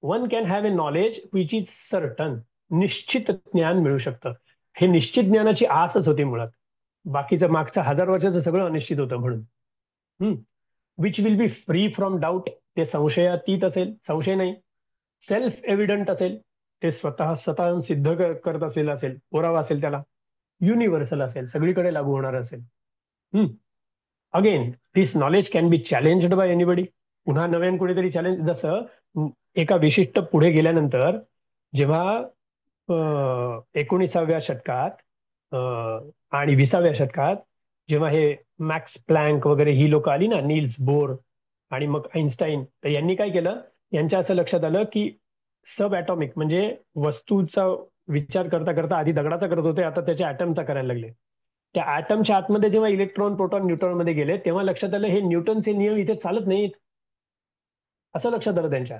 One can have a knowledge which is certain. निश्चित ज्ञान मिळू शकतं. हे निश्चित ज्ञानाची आसच होती मुळात. बाकीचं मागचं 1000 वर्षाचं सगळं अनिश्चित होतं म्हणून. Which will be free from doubt. ते संशयातीत असेल, संशय नाही. सेल्फ एव्हिडंट असेल, ते स्वतः सिद्ध करत असेल, पुरावा असेल त्याला. युनिव्हर्सल असेल, सगळीकडे लागू होणार असेल. Again this knowledge can be challenged bye anybody. पुन्हा नव्याने कुणीतरी चॅलेंज. जसं एका विशिष्ट पुढे गेल्यानंतर जेव्हा 19व्या शतकात आणि 20व्या शतकात जेव्हा हे मॅक्स प्लँक वगैरे ही लोक आली ना, नील्स बोर आणि मग आईन्स्टाईन, तर यांनी काय केलं, यांच्या असं लक्षात आलं की सब ॲटॉमिक म्हणजे वस्तूचा विचार करता करता आधी दगडाचा करत होते, आता त्याच्या ॲटमचा करायला लागले. त्या ॲटमच्या आतमध्ये जेव्हा इलेक्ट्रॉन प्रोटॉन न्यूट्रॉन मध्ये गेले तेव्हा लक्षात आलं हे न्यूटनचे नियम इथे चालत नाहीत. असं लक्षात आलं त्यांच्या.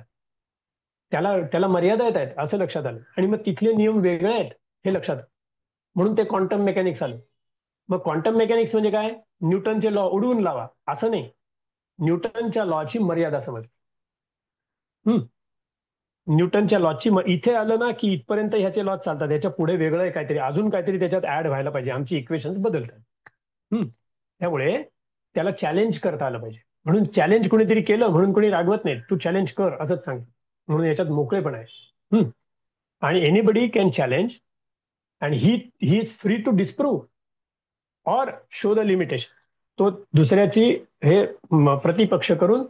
त्याला मर्यादा येत आहेत असं लक्षात आलं. आणि मग तिथले नियम वेगळे आहेत हे लक्षात आलं. म्हणून ते क्वांटम मेकॅनिक्स आलं. मग क्वांटम मेकॅनिक्स म्हणजे काय, न्यूटनचे लॉ उडवून लावा असं नाही, न्यूटनच्या लॉची मर्यादा समज. न्यूटनच्या लॉची इथे आलं ना की इथपर्यंत ह्याचे लॉ चालतात, ह्याच्या पुढे वेगळं आहे काहीतरी, अजून काहीतरी त्याच्यात ऍड व्हायला पाहिजे, आमची इक्वेशन्स बदलतात. त्यामुळे त्याला चॅलेंज करता आलं पाहिजे. म्हणून चॅलेंज कोणीतरी केलं म्हणून कोणी रागवत नाही, तू चॅलेंज कर असंच सांग. म्हणून याच्यात मोकळेपण आहे. आणि anybody can challenge and he is free to disprove or show the limitation. तो दुसऱ्याची हे प्रतिपक्ष करून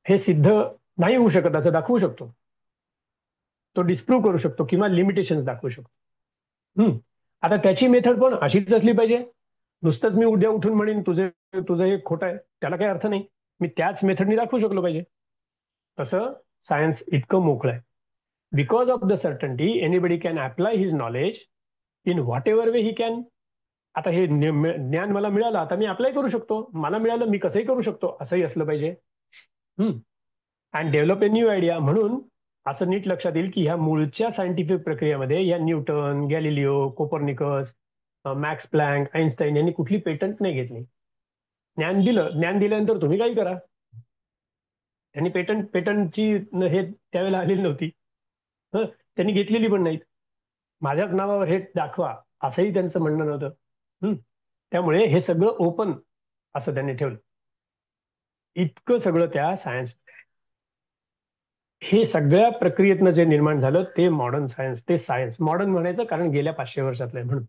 हे सिद्ध नाही होऊ शकत असं दाखवू शकतो, तो डिस्प्रूव्ह करू शकतो किंवा लिमिटेशन दाखवू शकतो. आता त्याची मेथड पण अशीच असली पाहिजे. नुसतंच मी उद्या उठून म्हणेन तुझं हे खोटं आहे, त्याला काही अर्थ नाही. मी त्याच मेथडनी दाखवू शकलो पाहिजे. तसं सायन्स इतकं मोकळं आहे. Because of the certainty anybody can apply his knowledge in what ever way he can. आता हे ज्ञान मला मिळालं, आता मी अप्लाय करू शकतो. मला मिळालं, मी कसंही करू शकतो, असंही असलं पाहिजे. And develop a new idea. म्हणून असं नीट लक्षात येईल की ह्या मूळच्या सायंटिफिक प्रक्रियेमध्ये या Newton, Galileo, Copernicus, max plank, Einstein यांनी कुठली पेटंट नाही घेतली. ज्ञान दिलं, ज्ञान दिल्यानंतर तुम्ही काही करा. त्यांनी पेटंटची हे त्यावेळेला आलेली नव्हती. त्यांनी घेतलेली पण नाहीत. माझ्याच नावावर हे दाखवा असंही त्यांचं म्हणणं नव्हतं. त्यामुळे हे सगळं ओपन असं त्यांनी ठेवलं. इतकं सगळं त्या सायन्स, हे सगळ्या प्रक्रियेतनं जे निर्माण झालं ते मॉडर्न सायन्स. ते सायन्स मॉडर्न म्हणायचं कारण गेल्या 500 वर्षातलं आहे म्हणून.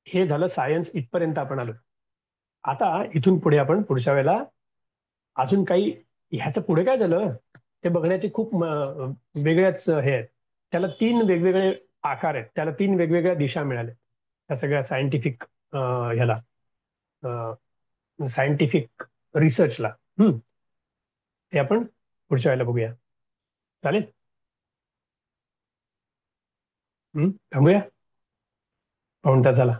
हे झालं सायन्स. इथपर्यंत आपण आलो. आता इथून पुढे आपण पुढच्या वेळेला अजून काही ह्याचं पुढे काय झालं ते बघण्याचे खूप वेगळ्याच हे आहेत. त्याला 3 वेगवेगळे आकार आहेत, त्याला 3 वेगवेगळ्या दिशा मिळाल्या त्या सगळ्या सायंटिफिक ह्याला सायंटिफिक रिसर्चला. ते आपण पुढच्या वेळेला बघूया. चालेल. थांबूया. पाऊण तास झाला.